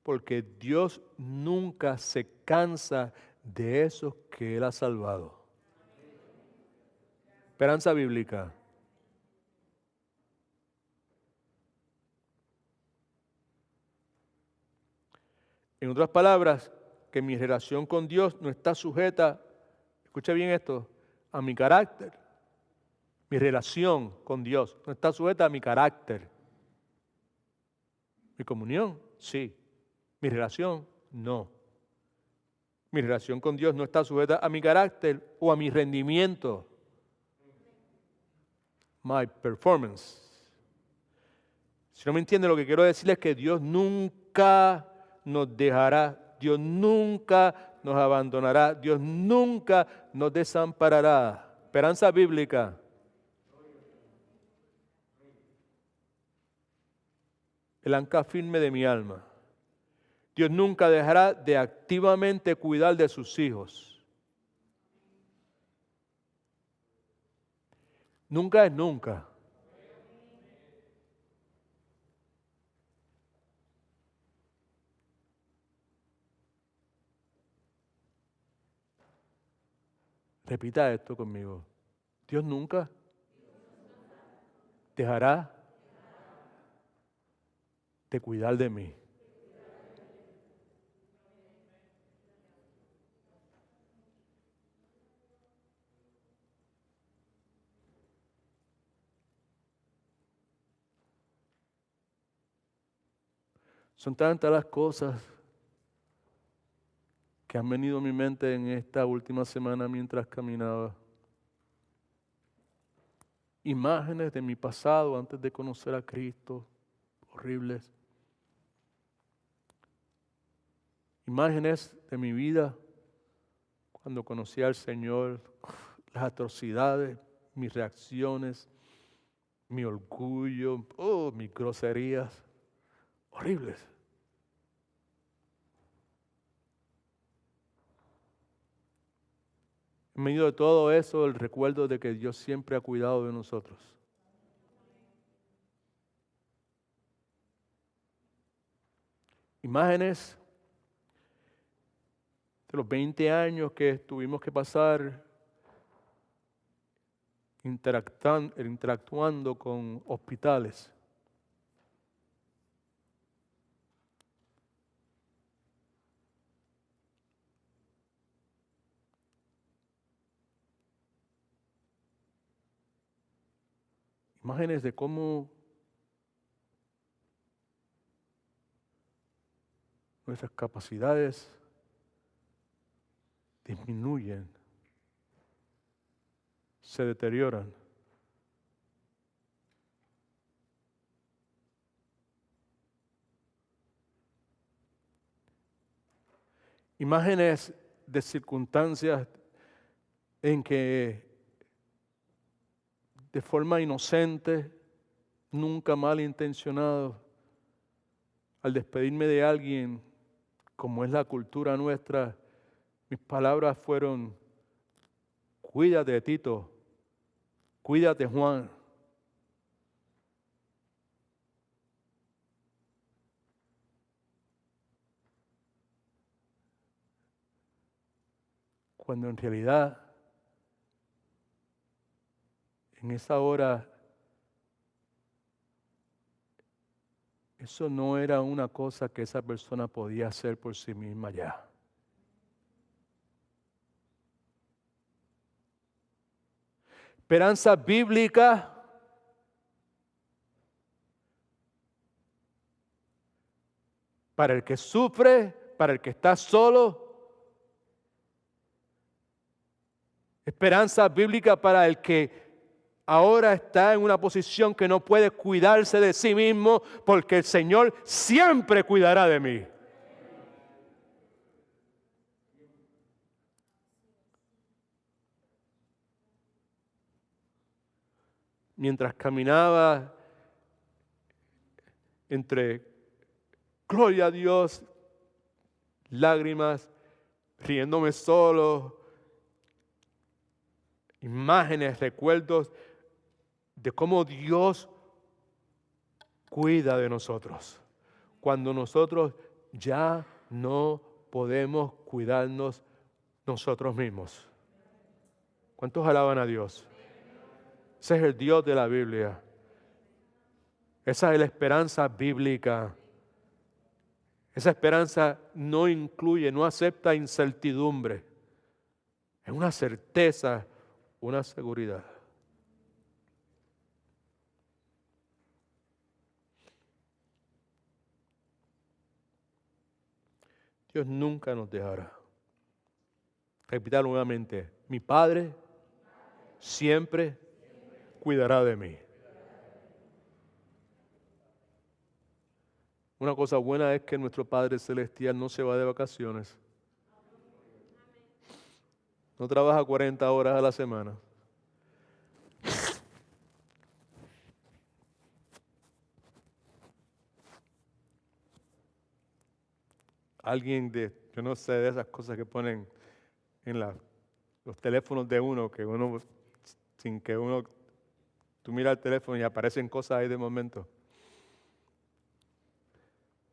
porque Dios nunca se cansa de esos que Él ha salvado. Esperanza bíblica. En otras palabras, que mi relación con Dios no está sujeta, escuche bien esto, a mi carácter. Mi relación con Dios no está sujeta a mi carácter. Mi comunión, sí. Mi relación, no. Mi relación con Dios no está sujeta a mi carácter o a mi rendimiento. My performance. Si no me entiende, lo que quiero decirles es que Dios nunca nos dejará, Dios nunca nos abandonará, Dios nunca nos desamparará. Esperanza bíblica. El ancla firme de mi alma. Dios nunca dejará de activamente cuidar de sus hijos. Nunca es nunca. Repita esto conmigo. Dios nunca dejará de cuidar de mí. Son tantas las cosas que han venido a mi mente en esta última semana mientras caminaba. Imágenes de mi pasado antes de conocer a Cristo, horribles. Imágenes de mi vida cuando conocí al Señor, las atrocidades, mis reacciones, mi orgullo, mis groserías, horribles. En medio de todo eso, el recuerdo de que Dios siempre ha cuidado de nosotros. Imágenes de los 20 años que tuvimos que pasar interactuando con hospitales. Imágenes de cómo nuestras capacidades disminuyen, se deterioran. Imágenes de circunstancias en que de forma inocente, nunca malintencionado, al despedirme de alguien, como es la cultura nuestra, mis palabras fueron: cuídate, Tito, cuídate, Juan. Cuando en realidad, en esa hora, eso no era una cosa que esa persona podía hacer por sí misma ya. Esperanza bíblica para el que sufre, para el que está solo. Esperanza bíblica para el que ahora está en una posición que no puede cuidarse de sí mismo, porque el Señor siempre cuidará de mí. mientras caminaba entre gloria a Dios, lágrimas, riéndome solo, imágenes, recuerdos de cómo Dios cuida de nosotros. Cuando nosotros ya no podemos cuidarnos nosotros mismos. ¿Cuántos alaban a Dios? Ese es el Dios de la Biblia. Esa es la esperanza bíblica. Esa esperanza no incluye, no acepta incertidumbre. Es una certeza, una seguridad. Dios nunca nos dejará. Repítalo nuevamente. Mi Padre siempre cuidará de mí. Una cosa buena es que nuestro Padre Celestial no se va de vacaciones. No trabaja 40 horas a la semana. Alguien yo no sé, de esas cosas que ponen en los teléfonos de uno, que uno, sin que uno, tú miras el teléfono y aparecen cosas ahí de momento.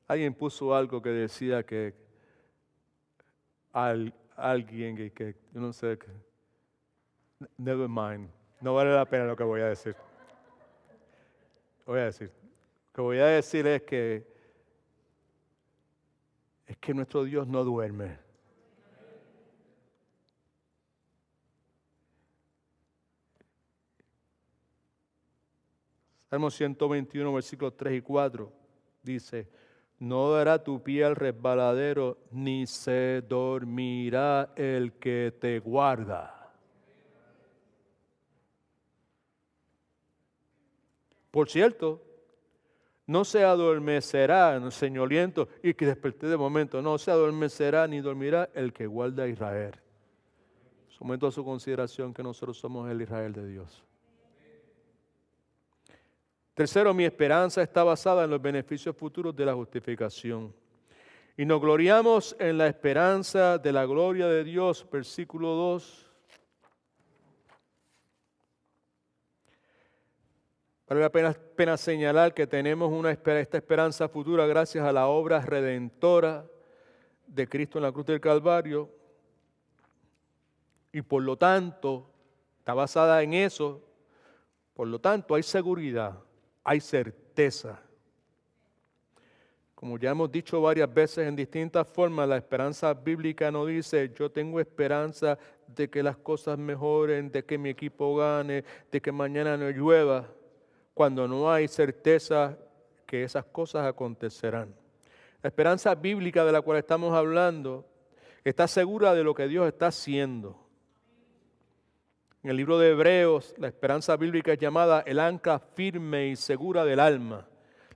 Alguien puso algo que decía que alguien que yo no sé, never mind, no vale la pena lo que voy a decir. Lo que voy a decir es que nuestro Dios no duerme. Salmo 121, versículos 3 y 4, dice: no dará tu pie al resbaladero, ni se dormirá el que te guarda. Por cierto, no se adormecerá, señoriento, y que desperté de momento, no se adormecerá ni dormirá el que guarda a Israel. Someto a su consideración que nosotros somos el Israel de Dios. Tercero, mi esperanza está basada en los beneficios futuros de la justificación. Y nos gloriamos en la esperanza de la gloria de Dios, versículo 2. Vale la pena señalar que tenemos esta esperanza futura gracias a la obra redentora de Cristo en la cruz del Calvario. Y por lo tanto, está basada en eso. Por lo tanto, hay seguridad, hay certeza. Como ya hemos dicho varias veces en distintas formas, la esperanza bíblica no dice: yo tengo esperanza de que las cosas mejoren, de que mi equipo gane, de que mañana no llueva, cuando no hay certeza que esas cosas acontecerán. La esperanza bíblica de la cual estamos hablando está segura de lo que Dios está haciendo. En el libro de Hebreos, la esperanza bíblica es llamada el ancla firme y segura del alma.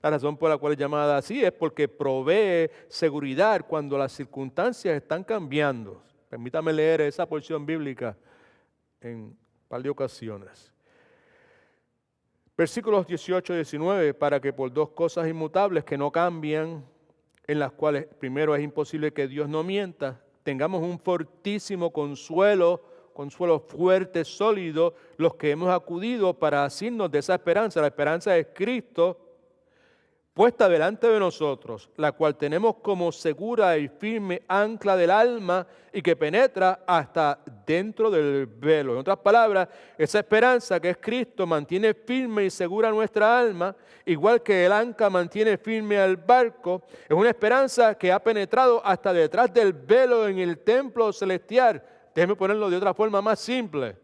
La razón por la cual es llamada así es porque provee seguridad cuando las circunstancias están cambiando. Permítame leer esa porción bíblica en un par de ocasiones. Versículos 18 y 19, para que por dos cosas inmutables que no cambian, en las cuales primero es imposible que Dios no mienta, tengamos un fortísimo consuelo fuerte, sólido, los que hemos acudido para asirnos de esa esperanza. La esperanza es Cristo, puesta delante de nosotros, la cual tenemos como segura y firme ancla del alma y que penetra hasta dentro del velo. En otras palabras, esa esperanza que es Cristo mantiene firme y segura nuestra alma, igual que el ancla mantiene firme al barco. Es una esperanza que ha penetrado hasta detrás del velo en el templo celestial. Déjeme ponerlo de otra forma más simple.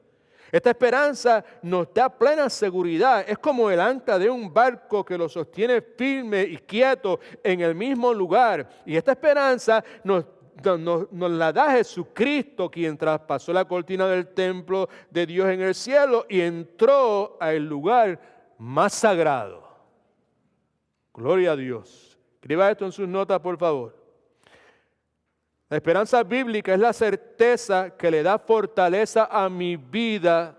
Esta esperanza nos da plena seguridad. Es como el ancla de un barco que lo sostiene firme y quieto en el mismo lugar. Y esta esperanza nos la da Jesucristo, quien traspasó la cortina del templo de Dios en el cielo y entró al lugar más sagrado. Gloria a Dios. Escriba esto en sus notas, por favor. La esperanza bíblica es la certeza que le da fortaleza a mi vida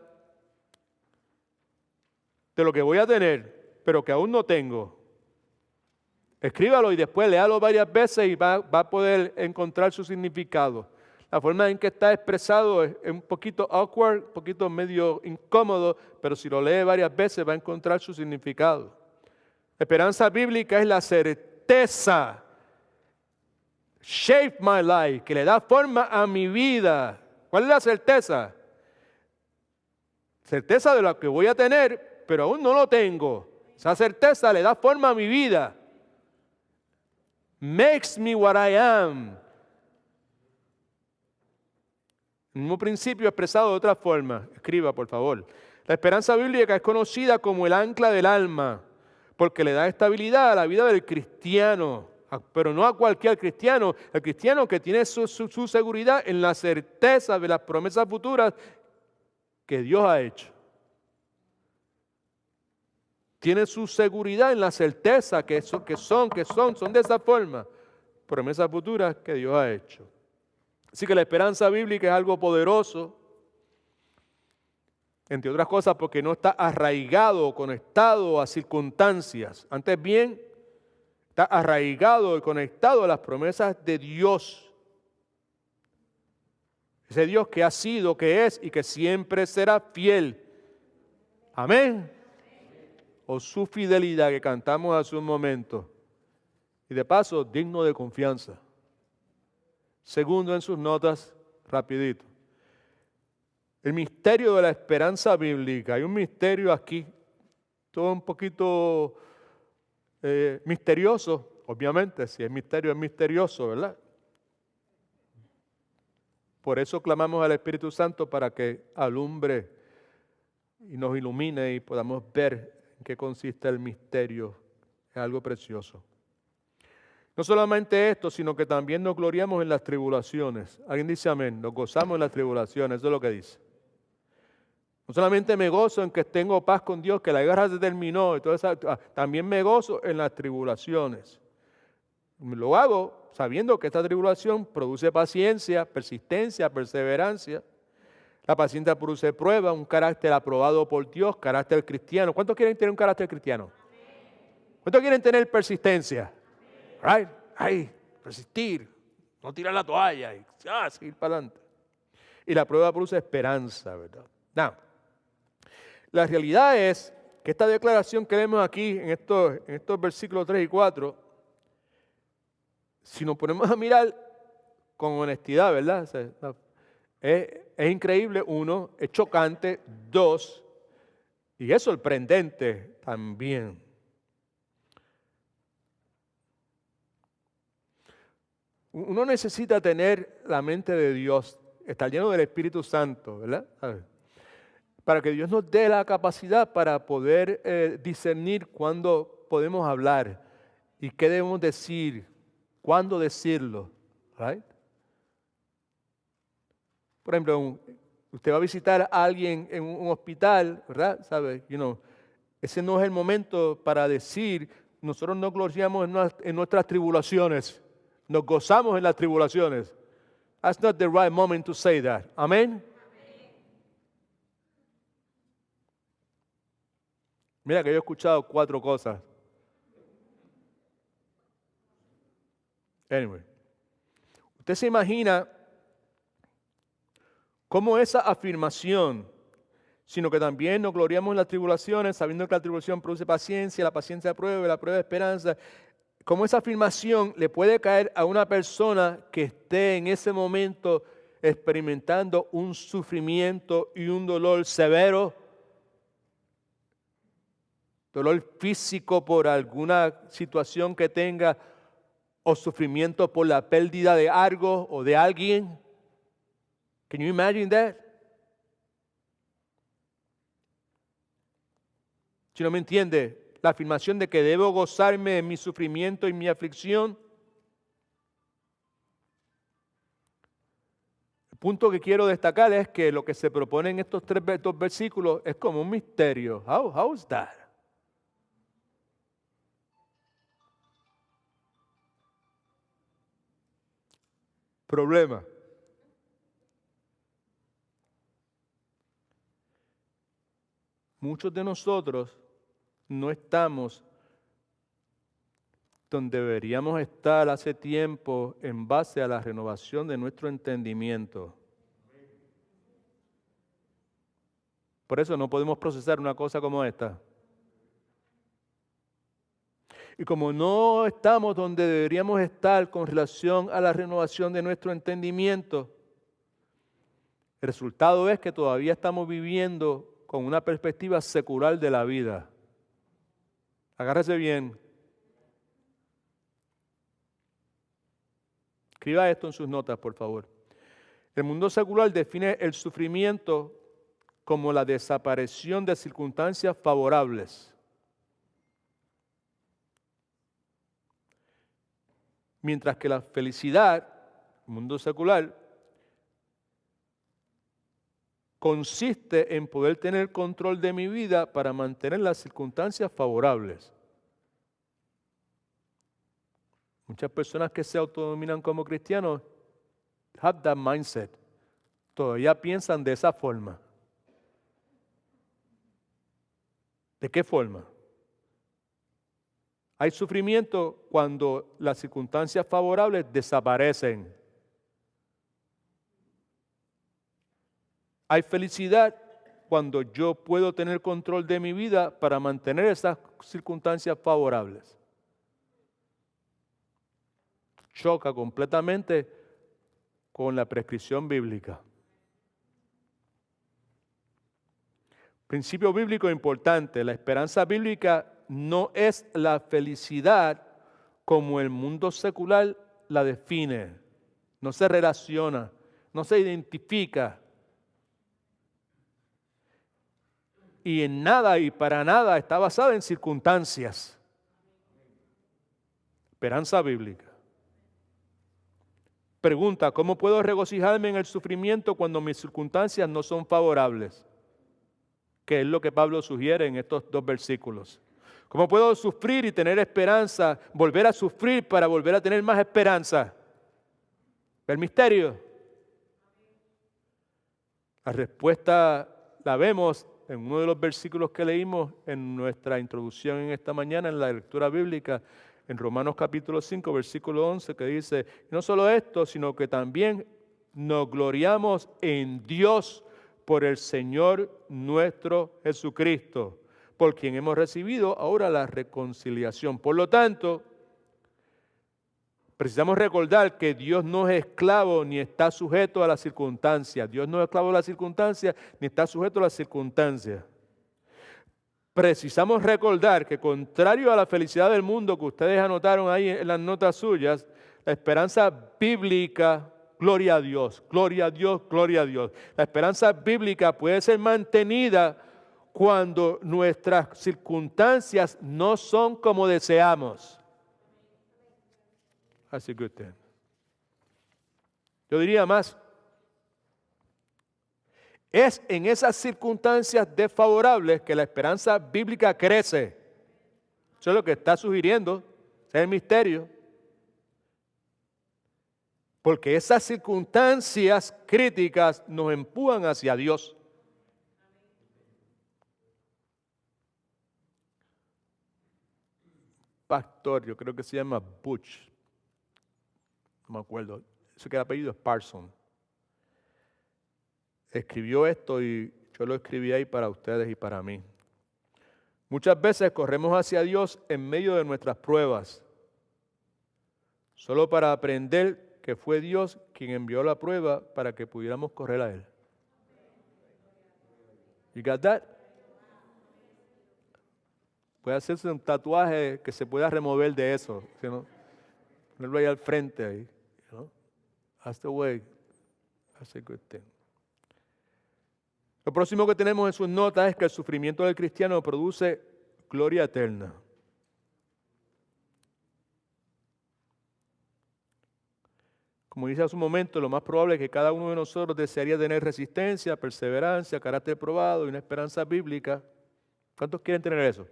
de lo que voy a tener, pero que aún no tengo. Escríbalo y después léalo varias veces y va a poder encontrar su significado. La forma en que está expresado es un poquito awkward, un poquito medio incómodo, pero si lo lee varias veces va a encontrar su significado. La esperanza bíblica es la certeza, shape my life, que le da forma a mi vida. ¿Cuál es la certeza? Certeza de lo que voy a tener, pero aún no lo tengo. Esa certeza le da forma a mi vida. Makes me what I am. El mismo principio expresado de otra forma. Escriba, por favor. La esperanza bíblica es conocida como el ancla del alma, porque le da estabilidad a la vida del cristiano, pero no a cualquier cristiano. El cristiano que tiene su seguridad en la certeza de las promesas futuras que Dios ha hecho. Tiene su seguridad en la certeza que son de esa forma, promesas futuras que Dios ha hecho. Así que la esperanza bíblica es algo poderoso, entre otras cosas porque no está arraigado o conectado a circunstancias. Antes bien, está arraigado y conectado a las promesas de Dios. Ese Dios que ha sido, que es y que siempre será fiel. Amén. O su fidelidad que cantamos hace un momento. Y de paso, digno de confianza. Segundo en sus notas, rapidito. El misterio de la esperanza bíblica. Hay un misterio aquí, todo un poquito misterioso. Obviamente, si es misterio, es misterioso, ¿verdad? Por eso clamamos al Espíritu Santo para que alumbre y nos ilumine y podamos ver en qué consiste el misterio. Es algo precioso. No solamente esto, sino que también nos gloriamos en las tribulaciones. Alguien dice amén, nos gozamos en las tribulaciones, eso es lo que dice. No solamente me gozo en que tengo paz con Dios, que la guerra se terminó, y todo eso, también me gozo en las tribulaciones. Lo hago sabiendo que esta tribulación produce paciencia, persistencia, perseverancia. La paciencia produce prueba, un carácter aprobado por Dios, carácter cristiano. ¿Cuántos quieren tener un carácter cristiano? ¿Cuántos quieren tener persistencia? Right? Ay, persistir, no tirar la toalla y seguir para adelante. Y la prueba produce esperanza, ¿verdad? Now, la realidad es que esta declaración que vemos aquí en estos versículos 3 y 4, si nos ponemos a mirar con honestidad, ¿verdad? O sea, es increíble, uno, es chocante, dos, y es sorprendente también. Uno necesita tener la mente de Dios, estar lleno del Espíritu Santo, ¿verdad? Para que Dios nos dé la capacidad para poder discernir cuándo podemos hablar y qué debemos decir, cuándo decirlo, ¿right? Por ejemplo, usted va a visitar a alguien en un hospital, ¿verdad? ¿Sabe? Ese no es el momento para decir, nosotros nos gloriamos en nuestras tribulaciones. Nos gozamos en las tribulaciones. That's not the right moment to say that. Amén. Mira que yo he escuchado 4 cosas. Anyway. Usted se imagina cómo esa afirmación, sino que también nos gloriamos en las tribulaciones, sabiendo que la tribulación produce paciencia, la paciencia prueba, la prueba esperanza. Cómo esa afirmación le puede caer a una persona que esté en ese momento experimentando un sufrimiento y un dolor severo, dolor físico por alguna situación que tenga o sufrimiento por la pérdida de algo o de alguien. Can you imagine that? Si no me entiende, la afirmación de que debo gozarme en mi sufrimiento y mi aflicción. El punto que quiero destacar es que lo que se propone en estos 3 versículos es como un misterio. How is that? Problema. Muchos de nosotros no estamos donde deberíamos estar hace tiempo en base a la renovación de nuestro entendimiento. Por eso no podemos procesar una cosa como esta. Y como no estamos donde deberíamos estar con relación a la renovación de nuestro entendimiento, el resultado es que todavía estamos viviendo con una perspectiva secular de la vida. Agárrese bien. Escriba esto en sus notas, por favor. El mundo secular define el sufrimiento como la desaparición de circunstancias favorables. Mientras que la felicidad, el mundo secular, consiste en poder tener control de mi vida para mantener las circunstancias favorables. Muchas personas que se autodenominan como cristianos have that mindset. Todavía piensan de esa forma. ¿De qué forma? Hay sufrimiento cuando las circunstancias favorables desaparecen. Hay felicidad cuando yo puedo tener control de mi vida para mantener esas circunstancias favorables. Choca completamente con la prescripción bíblica. Principio bíblico importante, la esperanza bíblica no es la felicidad como el mundo secular la define. No se relaciona, no se identifica. Y en nada y para nada está basada en circunstancias. Esperanza bíblica. Pregunta, ¿cómo puedo regocijarme en el sufrimiento cuando mis circunstancias no son favorables? Que es lo que Pablo sugiere en estos dos versículos. ¿Cómo puedo sufrir y tener esperanza, volver a sufrir para volver a tener más esperanza? ¿El misterio? La respuesta la vemos en uno de los versículos que leímos en nuestra introducción en esta mañana en la lectura bíblica, en Romanos capítulo 5, versículo 11, que dice, no solo esto, sino que también nos gloriamos en Dios por el Señor nuestro Jesucristo, por quien hemos recibido ahora la reconciliación. Por lo tanto, precisamos recordar que Dios no es esclavo ni está sujeto a las circunstancias. Dios no es esclavo de las circunstancias ni está sujeto a las circunstancias. Precisamos recordar que contrario a la felicidad del mundo que ustedes anotaron ahí en las notas suyas, la esperanza bíblica, gloria a Dios, gloria a Dios, gloria a Dios. La esperanza bíblica puede ser mantenida cuando nuestras circunstancias no son como deseamos. Así que usted. Yo diría más. Es en esas circunstancias desfavorables que la esperanza bíblica crece. Eso es lo que está sugiriendo, ese es el misterio. Porque esas circunstancias críticas nos empujan hacia Dios. Pastor, yo creo que se llama Butch. No me acuerdo. Eso que el apellido es Parson. Escribió esto y yo lo escribí ahí para ustedes y para mí. Muchas veces corremos hacia Dios en medio de nuestras pruebas, solo para aprender que fue Dios quien envió la prueba para que pudiéramos correr a Él. You got that? Puede hacerse un tatuaje que se pueda remover de eso, ¿no? Ponerlo ahí al frente ahí, ¿no? That's the way. That's a good thing. Lo próximo que tenemos en sus notas es que el sufrimiento del cristiano produce gloria eterna. Como dice hace un momento, lo más probable es que cada uno de nosotros desearía tener resistencia, perseverancia, carácter probado y una esperanza bíblica. ¿Cuántos quieren tener eso?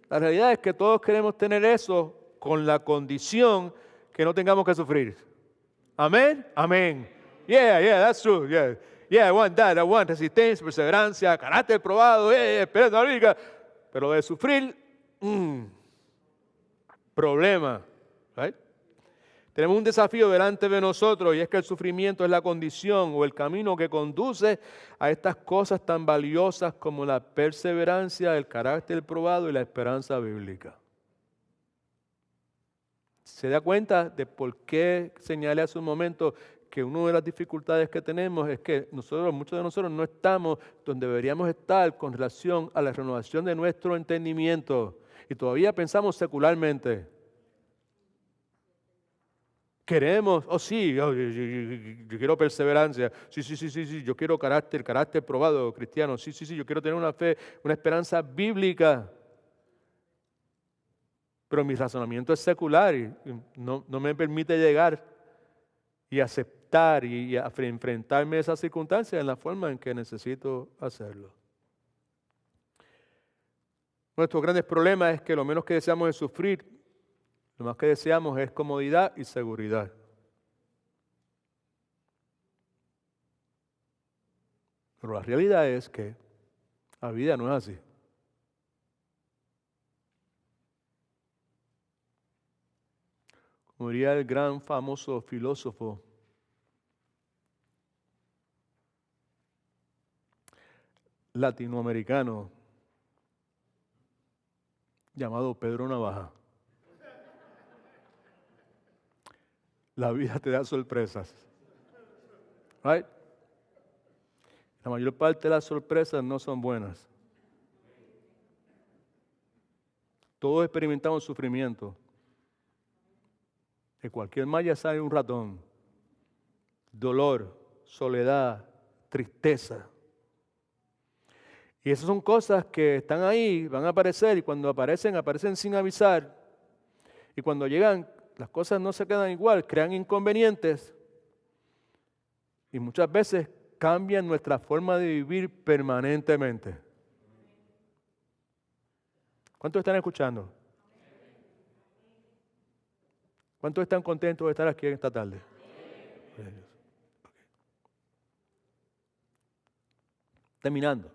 La realidad es que todos queremos tener eso con la condición que no tengamos que sufrir. Amén, amén. Yeah, that's true, yeah. Yeah, I want that. I want resistencia, perseverancia, carácter probado, esperanza bíblica. Pero de sufrir, problema. ¿Right? Tenemos un desafío delante de nosotros y es que el sufrimiento es la condición o el camino que conduce a estas cosas tan valiosas como la perseverancia, el carácter probado y la esperanza bíblica. ¿Se da cuenta de por qué señalé hace un momento que una de las dificultades que tenemos es que muchos de nosotros no estamos donde deberíamos estar con relación a la renovación de nuestro entendimiento y todavía pensamos secularmente? Queremos, yo quiero perseverancia, sí, yo quiero carácter probado cristiano, sí, yo quiero tener una fe, una esperanza bíblica. Pero mi razonamiento es secular y no me permite llegar y aceptar y enfrentarme a esas circunstancias en la forma en que necesito hacerlo. Nuestro grandes problema es que lo menos que deseamos es sufrir, lo más que deseamos es comodidad y seguridad. Pero la realidad es que la vida no es así. Como diría el gran famoso filósofo latinoamericano llamado Pedro Navaja, la vida te da sorpresas. Right? La mayor parte de las sorpresas no son buenas. Todos experimentamos sufrimiento. De cualquier malla sale un ratón. Dolor, soledad, tristeza. Y esas son cosas que están ahí, van a aparecer y cuando aparecen sin avisar. Y cuando llegan, las cosas no se quedan igual, crean inconvenientes. Y muchas veces cambian nuestra forma de vivir permanentemente. ¿Cuántos están escuchando? ¿Cuántos están contentos de estar aquí esta tarde? Terminando.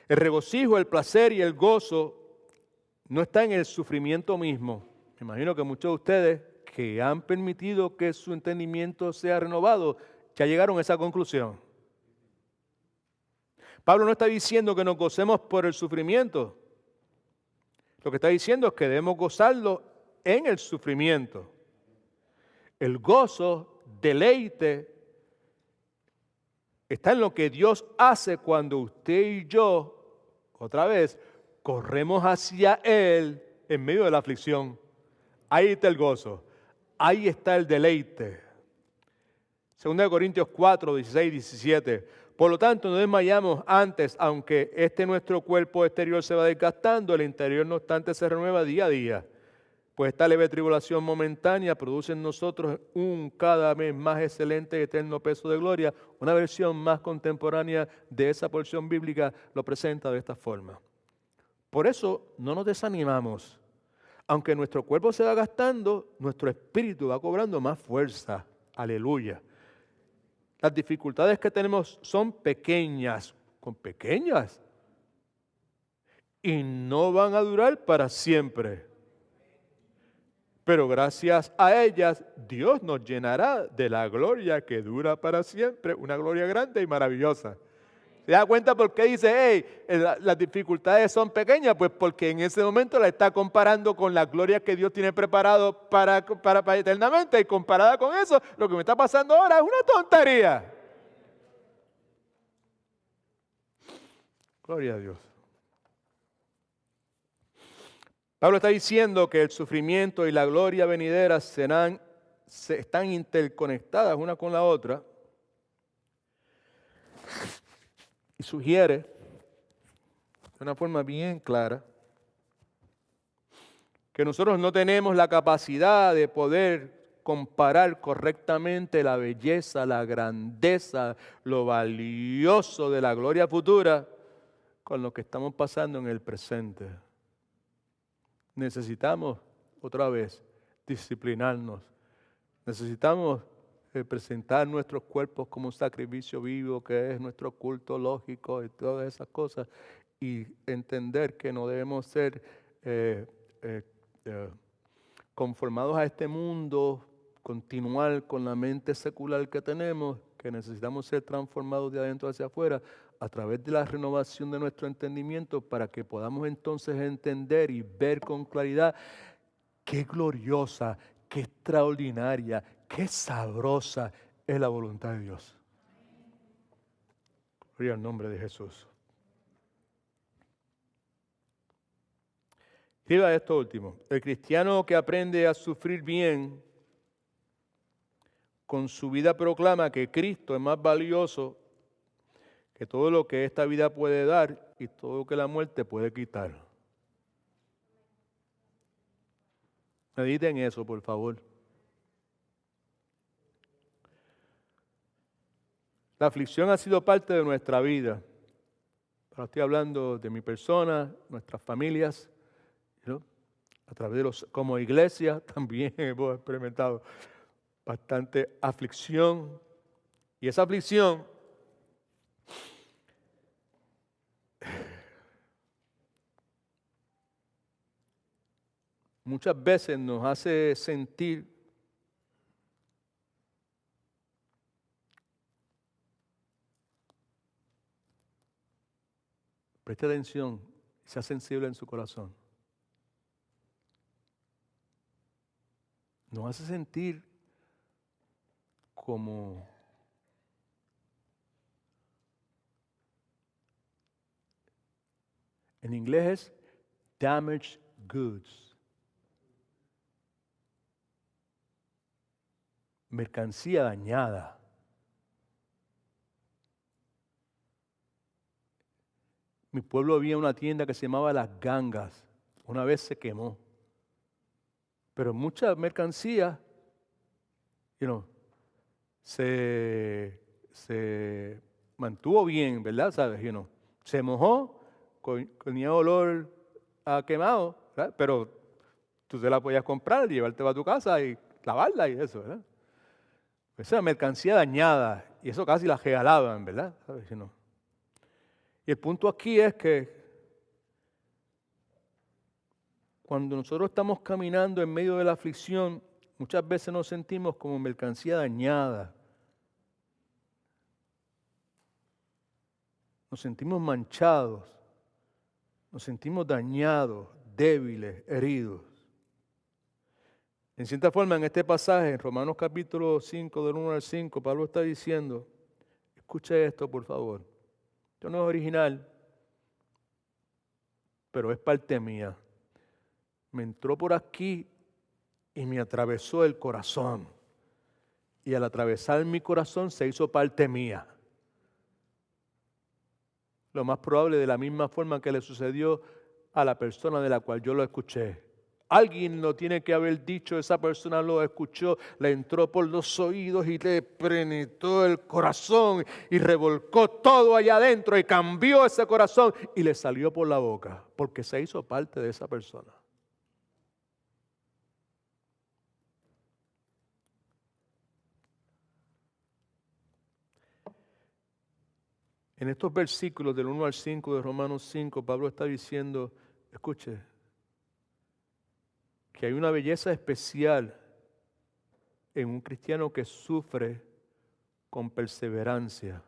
El regocijo, el placer y el gozo no está en el sufrimiento mismo. Me imagino que muchos de ustedes que han permitido que su entendimiento sea renovado, ya llegaron a esa conclusión. Pablo no está diciendo que nos gocemos por el sufrimiento. Lo que está diciendo es que debemos gozarlo en el sufrimiento. El gozo, deleite, está en lo que Dios hace cuando usted y yo, otra vez, corremos hacia Él en medio de la aflicción. Ahí está el gozo, ahí está el deleite. 2 Corintios 4, 16, 17. Por lo tanto, no desmayamos antes, aunque nuestro cuerpo exterior se va desgastando, el interior no obstante se renueva día a día. Pues esta leve tribulación momentánea produce en nosotros un cada vez más excelente y eterno peso de gloria. Una versión más contemporánea de esa porción bíblica lo presenta de esta forma. Por eso no nos desanimamos. Aunque nuestro cuerpo se va gastando, nuestro espíritu va cobrando más fuerza. Aleluya. Las dificultades que tenemos son pequeñas, y no van a durar para siempre. Pero gracias a ellas, Dios nos llenará de la gloria que dura para siempre, una gloria grande y maravillosa. ¿Se da cuenta por qué dice, las dificultades son pequeñas? Pues porque en ese momento la está comparando con la gloria que Dios tiene preparado para eternamente. Y comparada con eso, lo que me está pasando ahora es una tontería. Gloria a Dios. Pablo está diciendo que el sufrimiento y la gloria venidera están interconectadas una con la otra. Y sugiere de una forma bien clara que nosotros no tenemos la capacidad de poder comparar correctamente la belleza, la grandeza, lo valioso de la gloria futura con lo que estamos pasando en el presente. Necesitamos, otra vez, disciplinarnos. Necesitamos presentar nuestros cuerpos como un sacrificio vivo, que es nuestro culto lógico y todas esas cosas. y entender que no debemos ser conformados a este mundo, continuar con la mente secular que tenemos, que necesitamos ser transformados de adentro hacia afuera a través de la renovación de nuestro entendimiento para que podamos entonces entender y ver con claridad qué gloriosa, qué extraordinaria, qué sabrosa es la voluntad de Dios. Gloria al nombre de Jesús. Escriba esto último. El cristiano que aprende a sufrir bien, con su vida proclama que Cristo es más valioso que todo lo que esta vida puede dar y todo lo que la muerte puede quitar. Mediten eso, por favor. La aflicción ha sido parte de nuestra vida. Ahora estoy hablando de mi persona, nuestras familias, ¿no? A través de como iglesia también hemos experimentado bastante aflicción. Y esa aflicción muchas veces nos hace sentir preste atención, sea sensible en su corazón. Nos hace sentir como en inglés es damaged goods. Mercancía dañada. Mi pueblo había una tienda que se llamaba Las Gangas. Una vez se quemó. Pero mucha mercancía, se mantuvo bien, ¿verdad? ¿Sabes? Se mojó, tenía olor a quemado, ¿verdad? Pero tú te la podías comprar, llevártela a tu casa y lavarla y eso, ¿verdad? Esa era mercancía dañada y eso casi la regalaban, ¿verdad? ¿Sabes? Y el punto aquí es que cuando nosotros estamos caminando en medio de la aflicción, muchas veces nos sentimos como mercancía dañada. Nos sentimos manchados, nos sentimos dañados, débiles, heridos. En cierta forma, en este pasaje, en Romanos capítulo 5, del 1 al 5, Pablo está diciendo, escuche esto por favor, esto no es original, pero es parte mía. Me entró por aquí y me atravesó el corazón. Y al atravesar mi corazón se hizo parte mía. Lo más probable de la misma forma que le sucedió a la persona de la cual yo lo escuché. Alguien lo tiene que haber dicho, esa persona lo escuchó, le entró por los oídos y le penetró el corazón y revolcó todo allá adentro y cambió ese corazón y le salió por la boca porque se hizo parte de esa persona. En estos versículos del 1 al 5 de Romanos 5, Pablo está diciendo, escuche, que hay una belleza especial en un cristiano que sufre con perseverancia.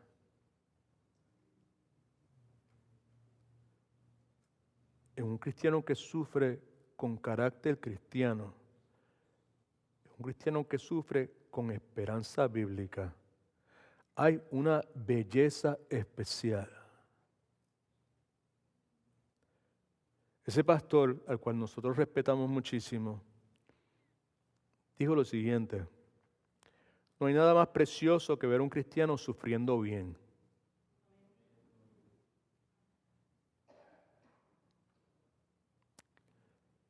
En un cristiano que sufre con carácter cristiano. En un cristiano que sufre con esperanza bíblica. Hay una belleza especial. Ese pastor, al cual nosotros respetamos muchísimo, dijo lo siguiente: no hay nada más precioso que ver a un cristiano sufriendo bien.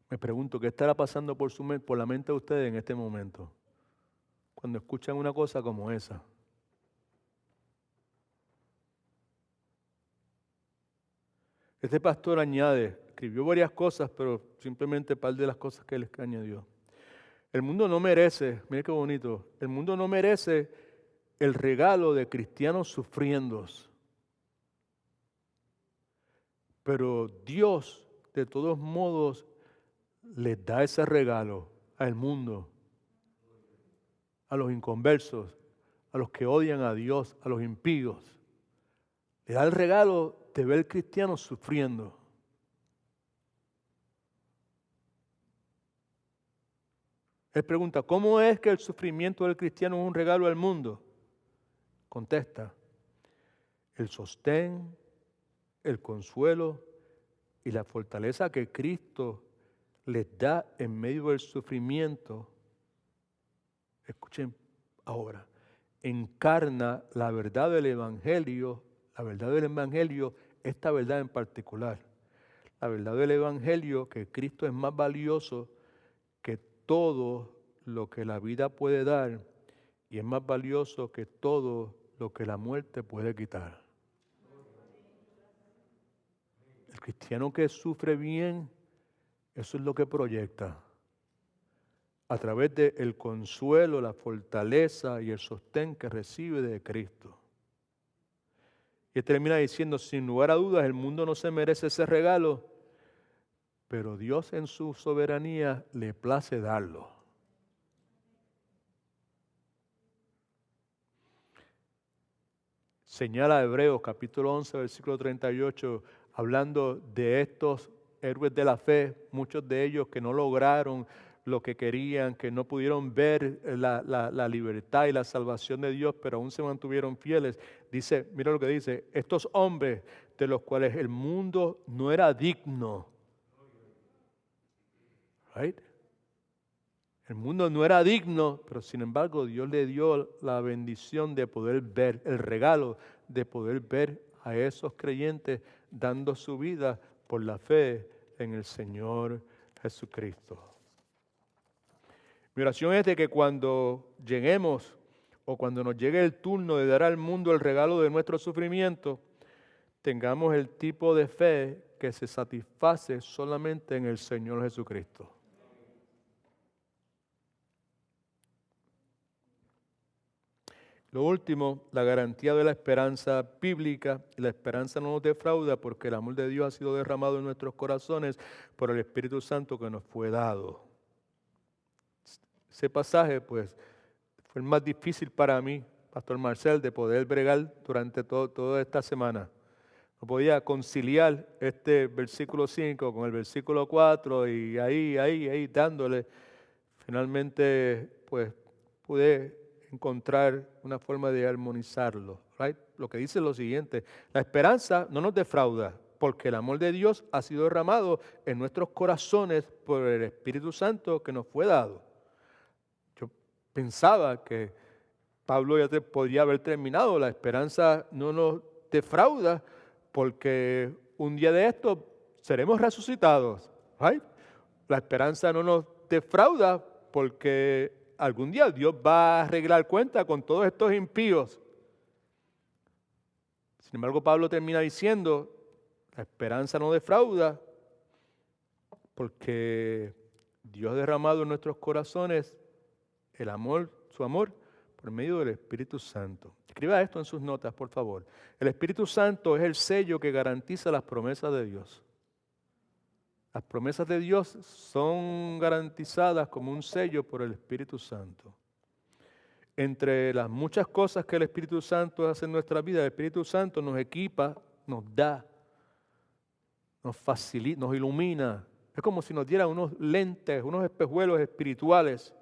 Me pregunto, ¿qué estará pasando por la mente de ustedes en este momento? Cuando escuchan una cosa como esa. Este pastor añade, escribió varias cosas, pero simplemente un par de las cosas que él añadió. El mundo no merece, mire qué bonito, el mundo no merece el regalo de cristianos sufriendo. Pero Dios, de todos modos, les da ese regalo al mundo, a los inconversos, a los que odian a Dios, a los impíos. Le da el regalo de ver cristianos sufriendo. Él pregunta, ¿cómo es que el sufrimiento del cristiano es un regalo al mundo? Contesta, el sostén, el consuelo y la fortaleza que Cristo les da en medio del sufrimiento. Escuchen ahora, encarna la verdad del Evangelio, esta verdad en particular, la verdad del Evangelio, que Cristo es más valioso que todo lo que la vida puede dar y es más valioso que todo lo que la muerte puede quitar. El cristiano que sufre bien, eso es lo que proyecta a través del consuelo, la fortaleza y el sostén que recibe de Cristo. Y él termina diciendo, sin lugar a dudas, el mundo no se merece ese regalo, pero Dios en su soberanía le place darlo. Señala Hebreos capítulo 11, versículo 38, hablando de estos héroes de la fe, muchos de ellos que no lograron lo que querían, que no pudieron ver la libertad y la salvación de Dios, pero aún se mantuvieron fieles. Dice, mira lo que dice, estos hombres de los cuales el mundo no era digno. Right? El mundo no era digno, pero sin embargo Dios le dio la bendición de poder ver, el regalo de poder ver a esos creyentes dando su vida por la fe en el Señor Jesucristo. Mi oración es de que cuando lleguemos o cuando nos llegue el turno de dar al mundo el regalo de nuestro sufrimiento, tengamos el tipo de fe que se satisface solamente en el Señor Jesucristo. Lo último, la garantía de la esperanza bíblica. La esperanza no nos defrauda porque el amor de Dios ha sido derramado en nuestros corazones por el Espíritu Santo que nos fue dado. Ese pasaje, pues, fue el más difícil para mí, Pastor Marcel, de poder bregar durante toda esta semana. No podía conciliar este versículo 5 con el versículo 4 y ahí dándole. Finalmente, pues, pude encontrar una forma de armonizarlo. Right? Lo que dice es lo siguiente, la esperanza no nos defrauda porque el amor de Dios ha sido derramado en nuestros corazones por el Espíritu Santo que nos fue dado. Yo pensaba que Pablo ya podría haber terminado, la esperanza no nos defrauda porque un día de esto seremos resucitados. Right? La esperanza no nos defrauda porque algún día Dios va a arreglar cuenta con todos estos impíos. Sin embargo, Pablo termina diciendo, la esperanza no defrauda porque Dios ha derramado en nuestros corazones el amor, su amor, por medio del Espíritu Santo. Escriba esto en sus notas, por favor. El Espíritu Santo es el sello que garantiza las promesas de Dios. Las promesas de Dios son garantizadas como un sello por el Espíritu Santo. Entre las muchas cosas que el Espíritu Santo hace en nuestra vida, el Espíritu Santo nos equipa, nos da, nos facilita, nos ilumina. Es como si nos diera unos lentes, unos espejuelos espirituales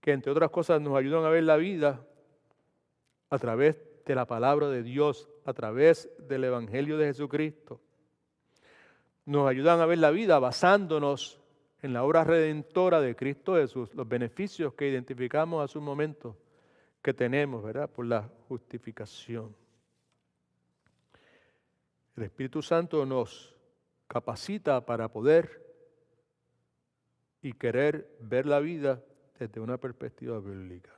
que entre otras cosas nos ayudan a ver la vida a través de la palabra de Dios, a través del Evangelio de Jesucristo. Nos ayudan a ver la vida basándonos en la obra redentora de Cristo Jesús, los beneficios que identificamos a su momento que tenemos, ¿verdad? Por la justificación. El Espíritu Santo nos capacita para poder y querer ver la vida desde una perspectiva bíblica.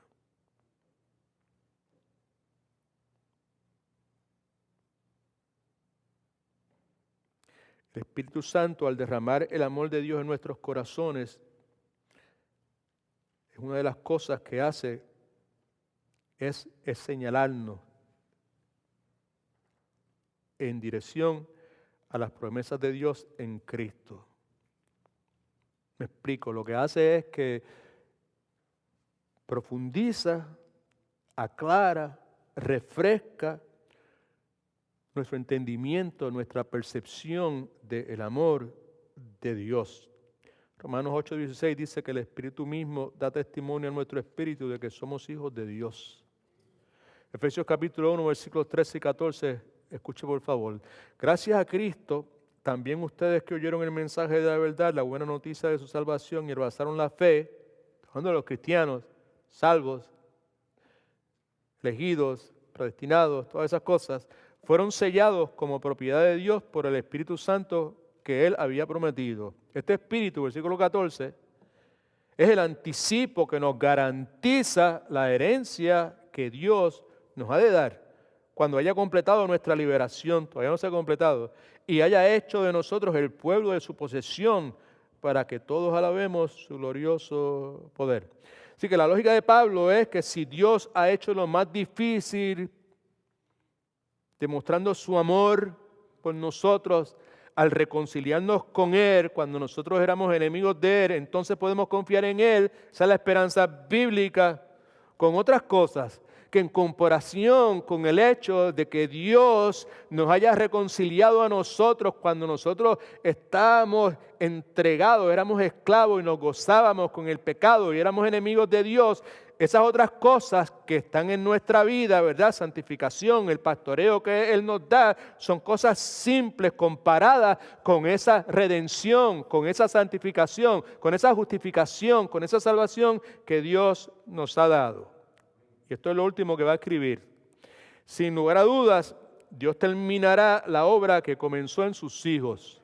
El Espíritu Santo, al derramar el amor de Dios en nuestros corazones, es una de las cosas que hace es señalarnos, en dirección a las promesas de Dios en Cristo. Me explico, lo que hace es que profundiza, aclara, refresca nuestro entendimiento, nuestra percepción del amor de Dios. Romanos 8:16 dice que el Espíritu mismo da testimonio a nuestro espíritu de que somos hijos de Dios. Efesios capítulo 1, versículos 13 y 14, escuche por favor. Gracias a Cristo, también ustedes que oyeron el mensaje de la verdad, la buena noticia de su salvación y abrazaron la fe, hablando de los cristianos, salvos, elegidos, predestinados, todas esas cosas, fueron sellados como propiedad de Dios por el Espíritu Santo que Él había prometido. Este Espíritu, versículo 14, es el anticipo que nos garantiza la herencia que Dios nos ha de dar cuando haya completado nuestra liberación, todavía no se ha completado, y haya hecho de nosotros el pueblo de su posesión para que todos alabemos su glorioso poder. Así que la lógica de Pablo es que si Dios ha hecho lo más difícil, demostrando su amor por nosotros al reconciliarnos con Él cuando nosotros éramos enemigos de Él, entonces podemos confiar en Él. Esa es la esperanza bíblica con otras cosas que en comparación con el hecho de que Dios nos haya reconciliado a nosotros cuando nosotros estábamos entregados, éramos esclavos y nos gozábamos con el pecado y éramos enemigos de Dios. Esas otras cosas que están en nuestra vida, ¿verdad? Santificación, el pastoreo que Él nos da, son cosas simples comparadas con esa redención, con esa santificación, con esa justificación, con esa salvación que Dios nos ha dado. Y esto es lo último que va a escribir. Sin lugar a dudas, Dios terminará la obra que comenzó en sus hijos.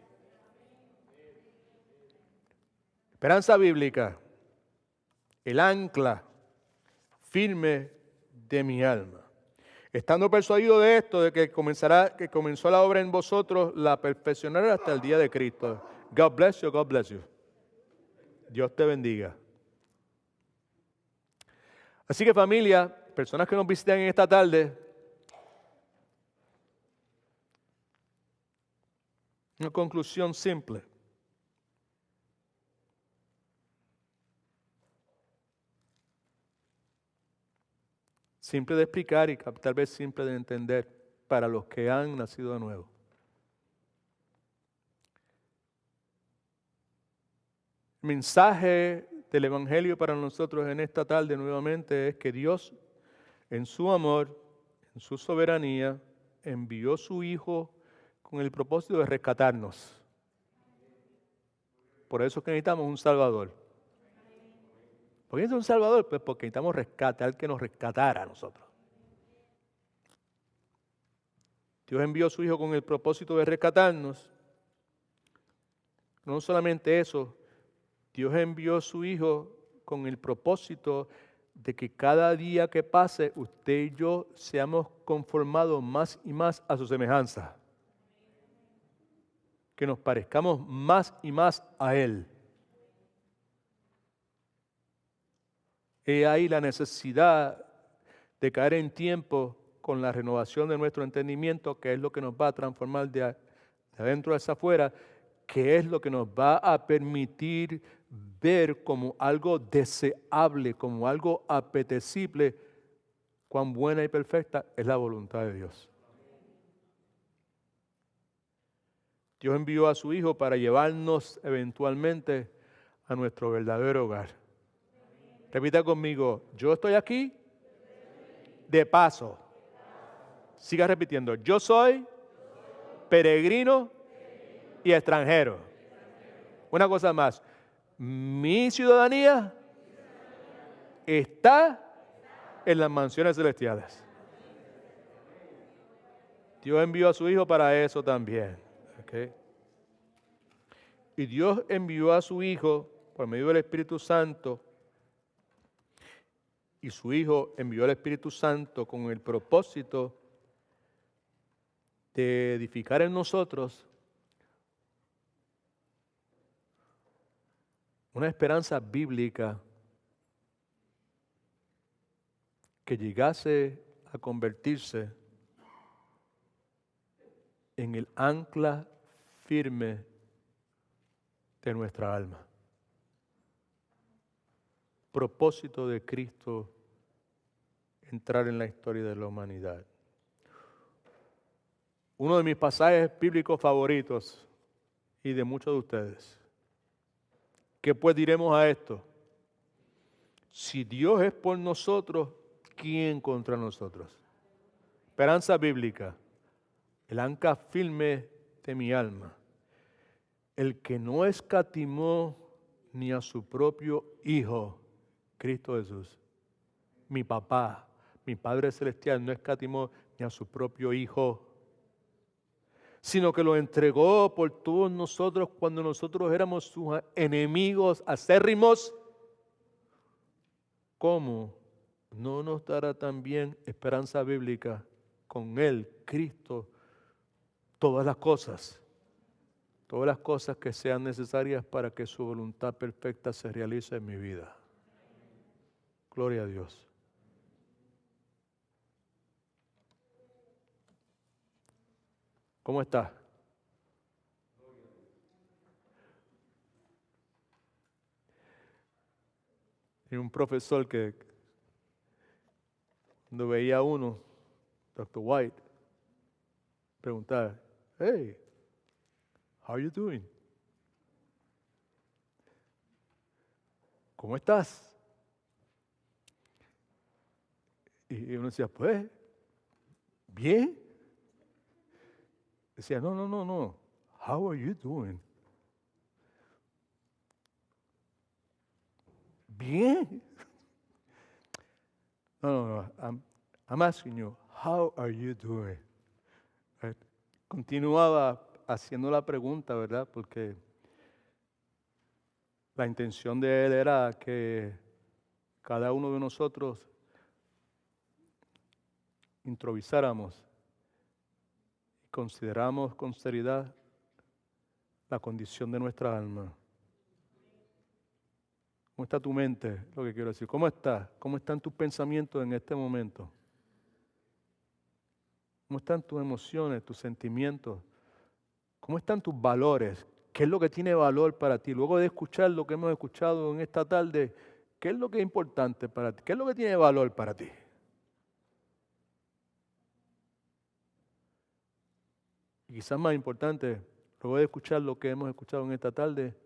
Esperanza bíblica, el ancla firme de mi alma. Estando persuadido de esto, de que comenzó la obra en vosotros, la perfeccionará hasta el día de Cristo. God bless you, God bless you. Dios te bendiga. Así que familia, personas que nos visitan en esta tarde, una conclusión simple. Simple de explicar y tal vez simple de entender para los que han nacido de nuevo. El mensaje del Evangelio para nosotros en esta tarde nuevamente es que Dios, en su amor, en su soberanía, envió a su Hijo con el propósito de rescatarnos. Por eso es que necesitamos un Salvador. ¿Por qué necesitamos un Salvador? Pues porque necesitamos rescatar, que nos rescatara a nosotros. Dios envió a su Hijo con el propósito de rescatarnos. No solamente eso, Dios envió a su Hijo con el propósito de que cada día que pase, usted y yo seamos conformados más y más a su semejanza. Que nos parezcamos más y más a Él. He ahí la necesidad de caer en tiempo con la renovación de nuestro entendimiento, que es lo que nos va a transformar de adentro hacia afuera, que es lo que nos va a permitir ver como algo deseable, como algo apetecible, cuán buena y perfecta es la voluntad de Dios. Dios envió a su Hijo para llevarnos eventualmente a nuestro verdadero hogar. Repita conmigo, yo estoy aquí de paso. Siga repitiendo, yo soy peregrino y extranjero. Una cosa más, mi ciudadanía está en las mansiones celestiales. Dios envió a su Hijo para eso también. ¿Okay? Y Dios envió a su Hijo por medio del Espíritu Santo. Y su Hijo envió al Espíritu Santo con el propósito de edificar en nosotros una esperanza bíblica que llegase a convertirse en el ancla firme de nuestra alma. Propósito de Cristo, entrar en la historia de la humanidad. Uno de mis pasajes bíblicos favoritos y de muchos de ustedes. ¿Qué pues diremos a esto? Si Dios es por nosotros, ¿quién contra nosotros? Esperanza bíblica, el ancla firme de mi alma. El que no escatimó ni a su propio Hijo, Cristo Jesús, mi papá, mi Padre Celestial, no escatimó ni a su propio Hijo, sino que lo entregó por todos nosotros cuando nosotros éramos sus enemigos acérrimos. ¿Cómo no nos dará también esperanza bíblica con Él, Cristo, todas las cosas que sean necesarias para que su voluntad perfecta se realice en mi vida? Gloria a Dios. ¿Cómo está? Y un profesor que cuando veía a uno, Dr. White, preguntaba, hey, how are you doing? ¿Cómo estás? Y uno decía, pues, bien. Decía, no. How are you doing? Bien. No. I'm asking you, how are you doing? Right? Continuaba haciendo la pregunta, ¿verdad? Porque la intención de él era que cada uno de nosotros improvisáramos y consideramos con seriedad la condición de nuestra alma. ¿Cómo está tu mente? Lo que quiero decir. ¿Cómo estás? ¿Cómo están tus pensamientos en este momento? ¿Cómo están tus emociones, tus sentimientos? ¿Cómo están tus valores? ¿Qué es lo que tiene valor para ti? Luego de escuchar lo que hemos escuchado en esta tarde, ¿qué es lo que es importante para ti? ¿Qué es lo que tiene valor para ti? Y quizás más importante, luego de escuchar lo que hemos escuchado en esta tarde,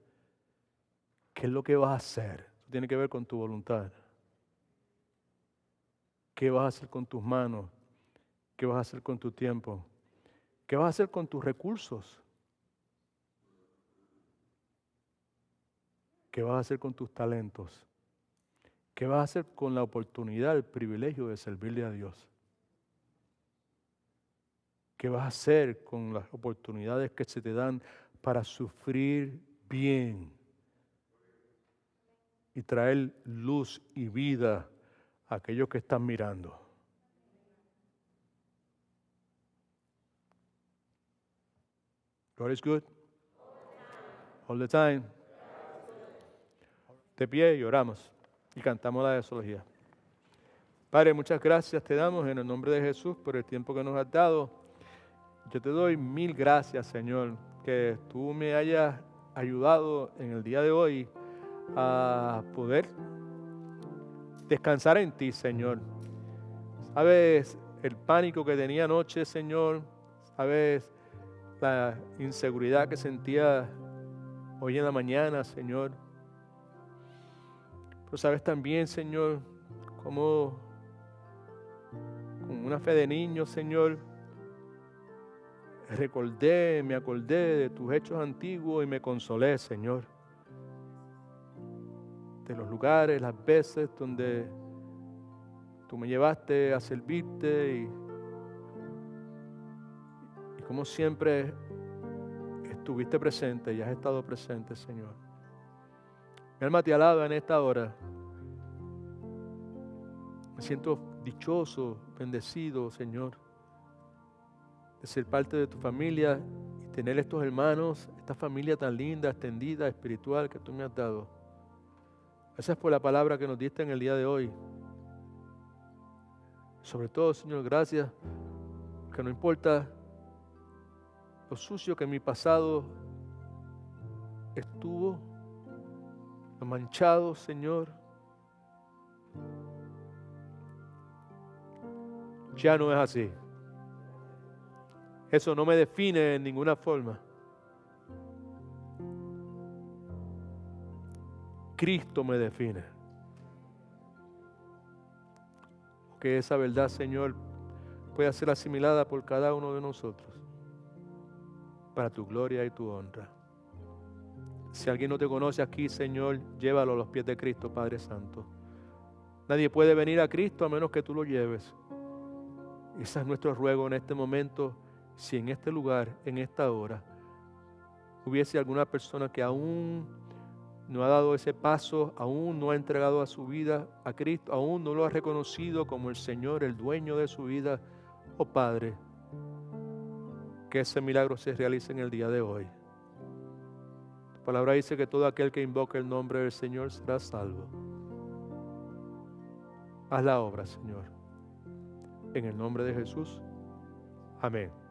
¿qué es lo que vas a hacer? Eso tiene que ver con tu voluntad. ¿Qué vas a hacer con tus manos? ¿Qué vas a hacer con tu tiempo? ¿Qué vas a hacer con tus recursos? ¿Qué vas a hacer con tus talentos? ¿Qué vas a hacer con la oportunidad, el privilegio de servirle a Dios? ¿Qué vas a hacer con las oportunidades que se te dan para sufrir bien y traer luz y vida a aquellos que están mirando? God is good. All the time. De pie y oramos y cantamos la doxología. Padre, muchas gracias te damos en el nombre de Jesús por el tiempo que nos has dado. Yo te doy mil gracias, Señor, que tú me hayas ayudado en el día de hoy a poder descansar en ti, Señor. Sabes el pánico que tenía anoche, Señor. Sabes la inseguridad que sentía hoy en la mañana, Señor. Pero sabes también, Señor, cómo con una fe de niño, Señor, me acordé de tus hechos antiguos y me consolé, Señor. De los lugares, las veces donde tú me llevaste a servirte y como siempre estuviste presente y has estado presente, Señor. Mi alma te alaba en esta hora. Me siento dichoso, bendecido, Señor, de ser parte de tu familia y tener estos hermanos, esta familia tan linda, extendida, espiritual que tú me has dado. Gracias por la palabra que nos diste en el día de hoy. Sobre todo, Señor, gracias, que no importa lo sucio que en mi pasado estuvo, lo manchado, Señor, ya no es así. Eso no me define en ninguna forma. Cristo me define. Que esa verdad, Señor, pueda ser asimilada por cada uno de nosotros para tu gloria y tu honra. Si alguien no te conoce aquí, Señor, llévalo a los pies de Cristo, Padre Santo. Nadie puede venir a Cristo a menos que tú lo lleves. Ese es nuestro ruego en este momento. Si en este lugar, en esta hora, hubiese alguna persona que aún no ha dado ese paso, aún no ha entregado a su vida a Cristo, aún no lo ha reconocido como el Señor, el dueño de su vida, oh Padre, que ese milagro se realice en el día de hoy. Tu palabra dice que todo aquel que invoque el nombre del Señor será salvo. Haz la obra, Señor. En el nombre de Jesús. Amén.